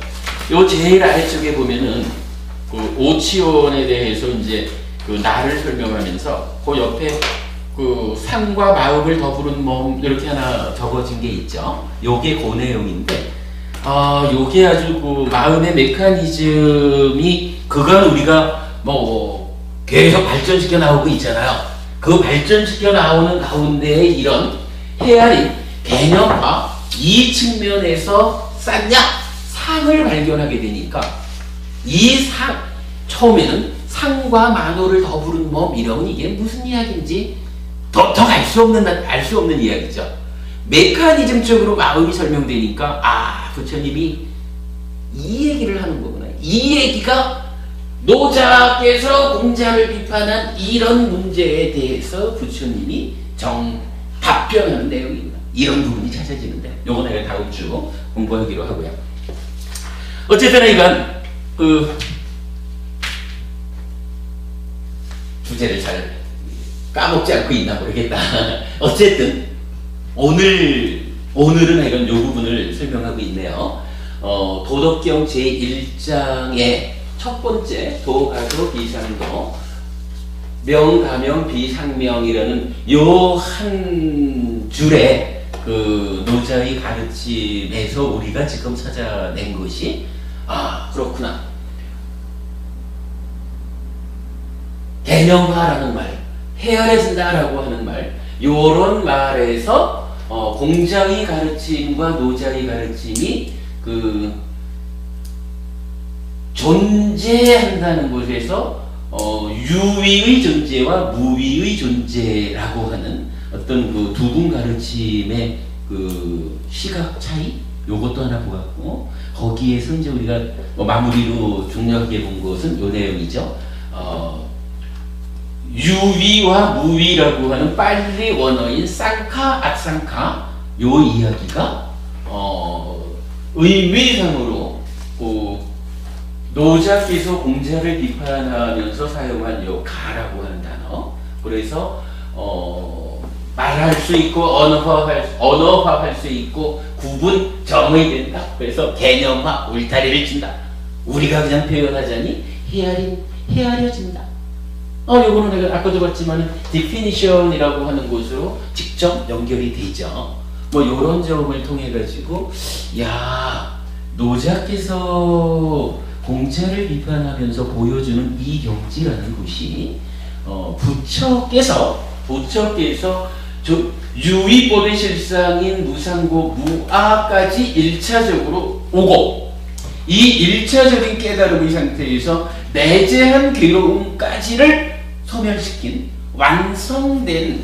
요 제일 아래쪽에 보면은 그 오치원에 대해서 이제 그 나를 설명하면서 그 옆에 그 상과 마음을 더부른 몸 이렇게 하나 적어진 게 있죠. 요게 그 내용인데, 요게 아주 그 마음의 메커니즘이 그건 우리가 계속 발전시켜 나오고 있잖아요. 그 발전시켜 나오는 가운데에 이런 헤아림, 개념화 이 측면에서 상을 발견하게 되니까 처음에는 상과 만호를 더부른 몸 이러면 이게 무슨 이야기인지 더 알 수 없는 이야기죠. 메커니즘적으로 마음이 설명되니까 부처님이 이 얘기를 하는 거구나. 이 얘기가 노자께서 공자를 비판한 이런 문제에 대해서 부처님이 답변하는 내용입니다. 이런 부분이 찾아지는데 요거 내가 다음 주 공부하기로 하고요. 어쨌든 이건 주제를 잘 까먹지 않고 있나 모르겠다. 어쨌든 오늘은 이런 요 부분을 설명하고 있네요. 도덕경 제1장의 첫 번째 도가도 비상도 명가명 비상명이라는 요 한 줄의 그 노자의 가르침에서 우리가 지금 찾아낸 것이 그렇구나. 개념화라는 말, 헤아려진다라고 하는 말, 요런 말에서 공자의 가르침과 노자의 가르침이 그 존재한다는 것에서 유위의 존재와 무위의 존재라고 하는 어떤 그 두 분 가르침의 그 시각 차이, 요것도 하나 보았고, 거기에서 이제 우리가 마무리로 중요하게 본 것은 요 내용이죠. 유위와 무위라고 하는 빨리 원어인 쌍카, 악쌍카, 요 이야기가 의미상으로 노자께서 공자를 비판하면서 사용한 요 가라고 하는 단어, 그래서 말할 수 있고 언어화할 수 있고 구분 정의된다. 그래서 개념화, 울타리를 친다. 우리가 그냥 표현하자니 헤아려진다. 요거는 내가 아까도 봤지만 definition이라고 하는 곳으로 직접 연결이 되죠. 뭐 요런 점을 통해 가지고 야, 노자께서 공자를 비판하면서 보여주는 이 경지라는 것이 부처께서 유의법의 실상인 무상고 무아까지 1차적으로 오고, 이 1차적인 깨달음의 상태에서 내재한 괴로움까지를 소멸시킨 완성된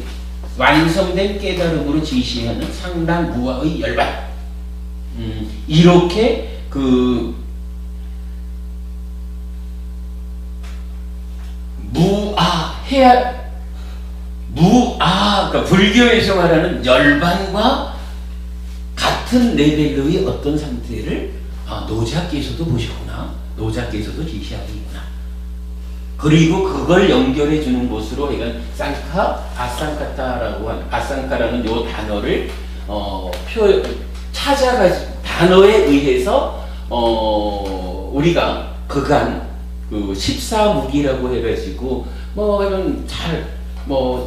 깨달음으로 지시하는 상당 무아의 열반, 이렇게 그 그러니까 불교에서 말하는 열반과 같은 레벨의 어떤 상태를 노자께서도 보셨구나, 노자께서도 지시하고 있구나. 그리고 그걸 연결해 주는 것으로 그러니까 쌍카, 아쌍카타라고 하는 아쌍카라는 요 단어를 찾아가지고 단어에 의해서 우리가 그간 그 14무기라고 해가지고 이런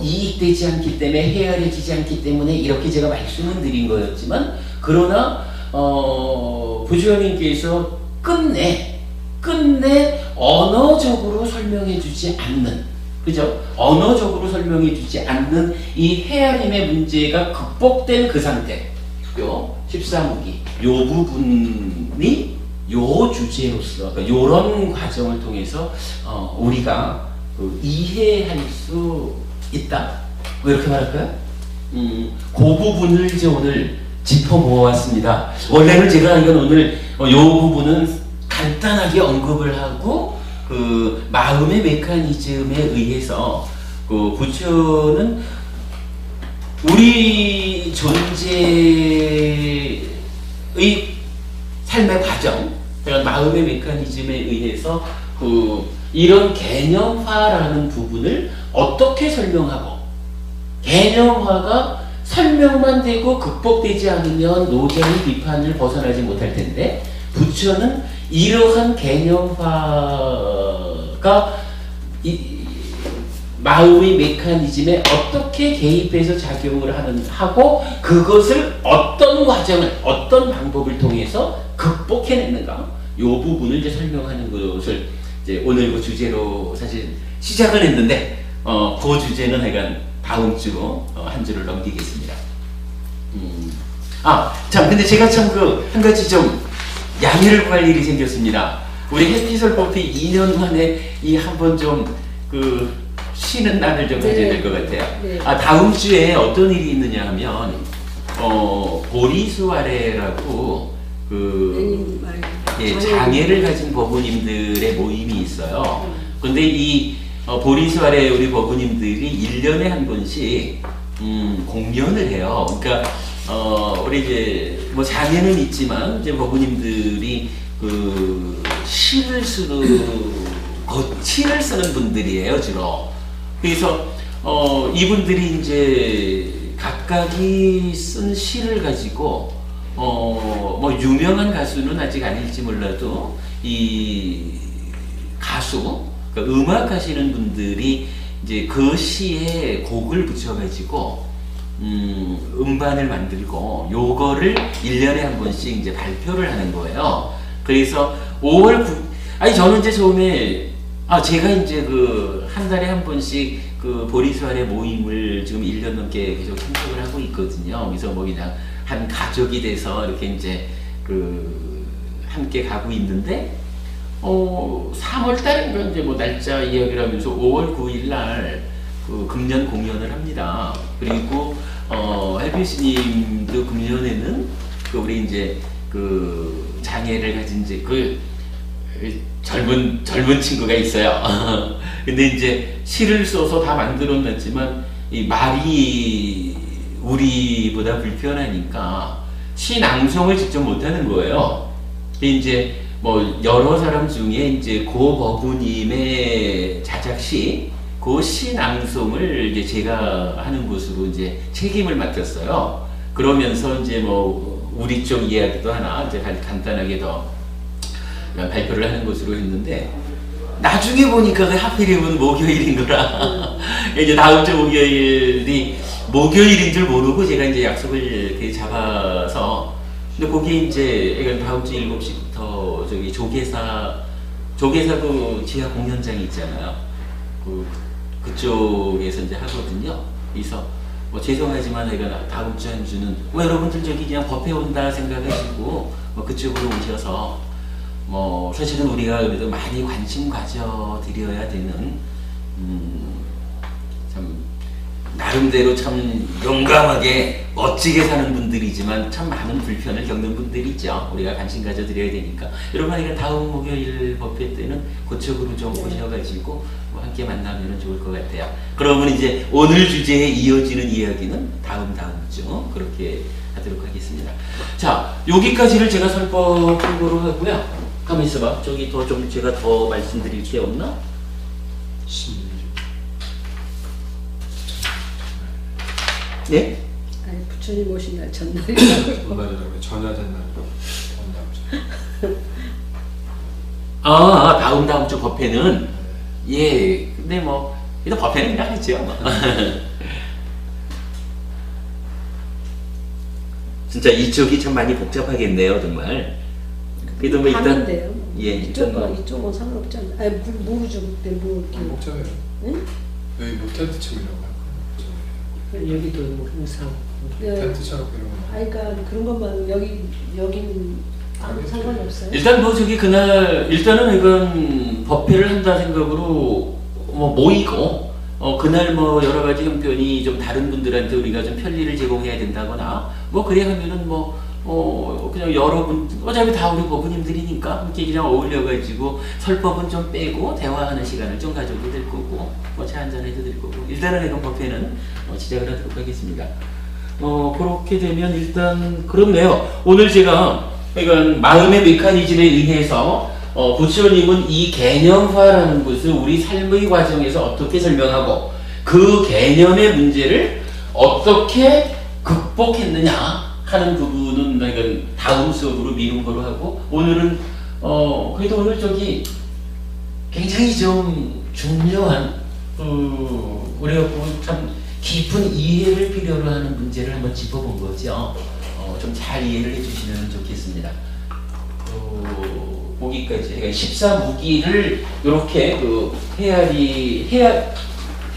이익되지 않기 때문에 헤아려지지 않기 때문에 이렇게 제가 말씀을 드린 거였지만, 그러나 부처님께서 끝내 언어적으로 설명해 주지 않는, 그죠? 언어적으로 설명해 주지 않는 이 헤아림의 문제가 극복된 그 상태, 요 14무기 요 부분이 요 주제로서, 그러니까 요런 과정을 통해서 우리가 이해할 수 있다. 왜 이렇게 말할까요? 그 부분을 이제 오늘 짚어 모았습니다. 원래는 제가 이건 오늘 요 부분은 간단하게 언급을 하고 그 마음의 메커니즘에 의해서 그 부처는 우리 존재의 삶의 과정, 그런 마음의 메커니즘에 의해서 이런 개념화라는 부분을 어떻게 설명하고, 개념화가 설명만 되고 극복되지 않으면 노자의 비판을 벗어나지 못할 텐데, 부처는 이러한 개념화가 마음의 메커니즘에 어떻게 개입해서 작용을 하고 그것을 어떤 과정을, 어떤 방법을 통해서 극복해냈는가, 이 부분을 이제 설명하는 것을 이제 오늘 그 주제로 사실 시작을 했는데, 그 주제는 하여간 다음 주로 한 주를 넘기겠습니다. 참, 근데 제가 참 한 가지 좀 양해를 구할 일이 생겼습니다. 우리 해피솔법이 2년 만에 한번 좀 쉬는 날을 좀 가져야 될 것 같아요.
네.
다음 주에 어떤 일이 있느냐 하면, 보리수아래라고 장애를 가진 법우님들의 모임이 있어요. 근데 이 보리수아래 우리 법우님들이 1년에 한 번씩 공연을 해요. 그러니까 우리 이제 장애는 있지만 이제 법우님들이 시를 쓰는 분들이에요, 주로. 그래서 이분들이 이제 각각이 쓴 시를 가지고 유명한 가수는 아직 아닐지 몰라도 이 가수, 그러니까 음악 하시는 분들이 이제 그 시에 곡을 붙여가지고 음반을 만들고 요거를 1년에 한 번씩 이제 발표를 하는 거예요. 그래서 5월 9, 저는 이제 처음에 제가 이제 그 한 달에 한 번씩 그 보리수아래 모임을 지금 1년 넘게 계속 참석을 하고 있거든요. 그래서 뭐 그냥 한 가족이 돼서 이렇게 이제 그 함께 가고 있는데 3월 달인가 이제 뭐 날짜 이야기를 하면서 5월 9일 날 그 금년 공연을 합니다. 그리고 헬피스님도 금년에는 그 우리 이제 그 장애를 가진 이제 그 젊은 친구가 있어요. 근데 이제 시를 써서 다 만들어놨지만 이 말이 우리보다 불편하니까 시 낭송을 직접 못하는 거예요. 이제 뭐 여러 사람 중에 이제 고버부님의 자작시, 그 시 낭송을 이제 제가 하는 것으로 이제 책임을 맡겼어요. 그러면서 이제 뭐 우리 쪽 이야기도 하나 이제 간단하게 더 발표를 하는 것으로 했는데, 나중에 보니까 하필이면 목요일인 거라 이제 다음 주 목요일이 목요일인 줄 모르고 제가 이제 약속을 이렇게 잡아서, 근데 거기 이제 다음 주 7시부터 저기 조계사 그 지하 공연장이 있잖아요. 그쪽에서 이제 하거든요. 그래서 뭐 죄송하지만 내가 다음 주 한 주는 뭐 여러분들 저기 그냥 법회 온다 생각하시고 뭐 그쪽으로 오셔서 뭐 사실은 우리가 그래도 많이 관심 가져 드려야 되는 참 나름대로 참 용감하게 멋지게 사는 분들이지만 참 많은 불편을 겪는 분들이죠. 우리가 관심 가져 드려야 되니까 여러분 다음 목요일 법회 때는 그쪽으로 좀 오셔가지고 뭐 함께 만나면 좋을 것 같아요. 그러면 이제 오늘 주제에 이어지는 이야기는 다음 주 그렇게 하도록 하겠습니다. 자, 여기까지를 제가 설법한 거로 하고요. 가만히 있어봐. 저기 더 좀 제가 더 말씀드릴 게 없나? 네?
아니, 부처님 오신 날 전날이라고.
전날이라고 전야된 날.
다음 주 법회는 예, 근데 뭐 일단 법회는 그냥 하죠. 진짜 이쪽이 참 많이 복잡하겠네요, 정말. 그래도 뭐 일단
돼요.
예,
이쪽은 상관없지 않나. 아니, 무르죽 때 뭐 이렇게.
복잡해요.
응?
여기 뭐 텐트 치려고 할 거예요.
여기도 뭐 항상.
텐트 쳐놓고 이런 거.
아니, 그러니까 그런 것만 여기는 아무 상관이 없어요.
일단 뭐 저기 그날 일단은 이건 법회를 한다 생각으로 뭐 모이고 그날 뭐 여러 가지 형편이 좀 다른 분들한테 우리가 좀 편리를 제공해야 된다거나 뭐 그래 하면은 그냥 여러분 어차피 다 우리 법부님들이니까 함께 그냥 어울려가지고 설법은 좀 빼고 대화하는 시간을 좀 가져도 될 거고 뭐 차 한잔 해도 될 거고 일단은 이건 법회는 시작을 하도록 하겠습니다. 그렇게 되면 일단 그렇네요. 오늘 제가 이건 마음의 메커니즘에 의해서 부처님은 이 개념화라는 것을 우리 삶의 과정에서 어떻게 설명하고 그 개념의 문제를 어떻게 극복했느냐 하는 부분은 이건 다음 수업으로 미룬 거로 하고, 오늘은 그래도 오늘 저기 굉장히 좀 중요한 우리가 참 깊은 이해를 필요로 하는 문제를 한번 짚어본 거죠. 좀 잘 이해를 해주시면 좋겠습니다. 보기까지 14무기를 이렇게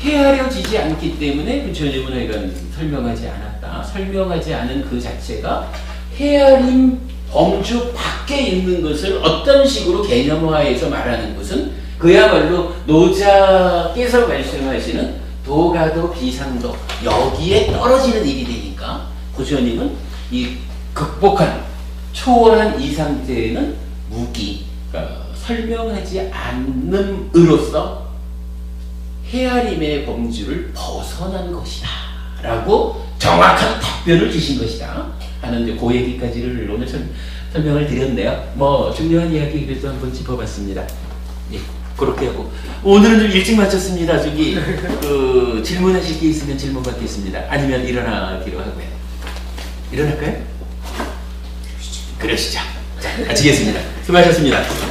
헤아려지지 않기 때문에 부처님은 이건 설명하지 않았다. 설명하지 않은 그 자체가 헤아림 범주 밖에 있는 것을 어떤 식으로 개념화해서 말하는 것은 그야말로 노자께서 말씀하시는 도가도 비상도 여기에 떨어지는 일이 되니까 부처님은 이 극복한 초월한 이 상태는 무기, 그러니까 설명하지 않음으로써 헤아림의 범주를 벗어난 것이다 라고 정확한 답변을 주신 것이다 하는 이제 그 얘기까지를 오늘 설명을 드렸네요. 뭐 중요한 이야기 그래도 한번 짚어봤습니다. 예, 그렇게 하고 오늘은 좀 일찍 마쳤습니다. 저기 질문하실 게 있으면 질문 받겠습니다. 아니면 일어나기로 하고요. 일어날까요? 그러시죠. 자, 마치겠습니다. 수고하셨습니다.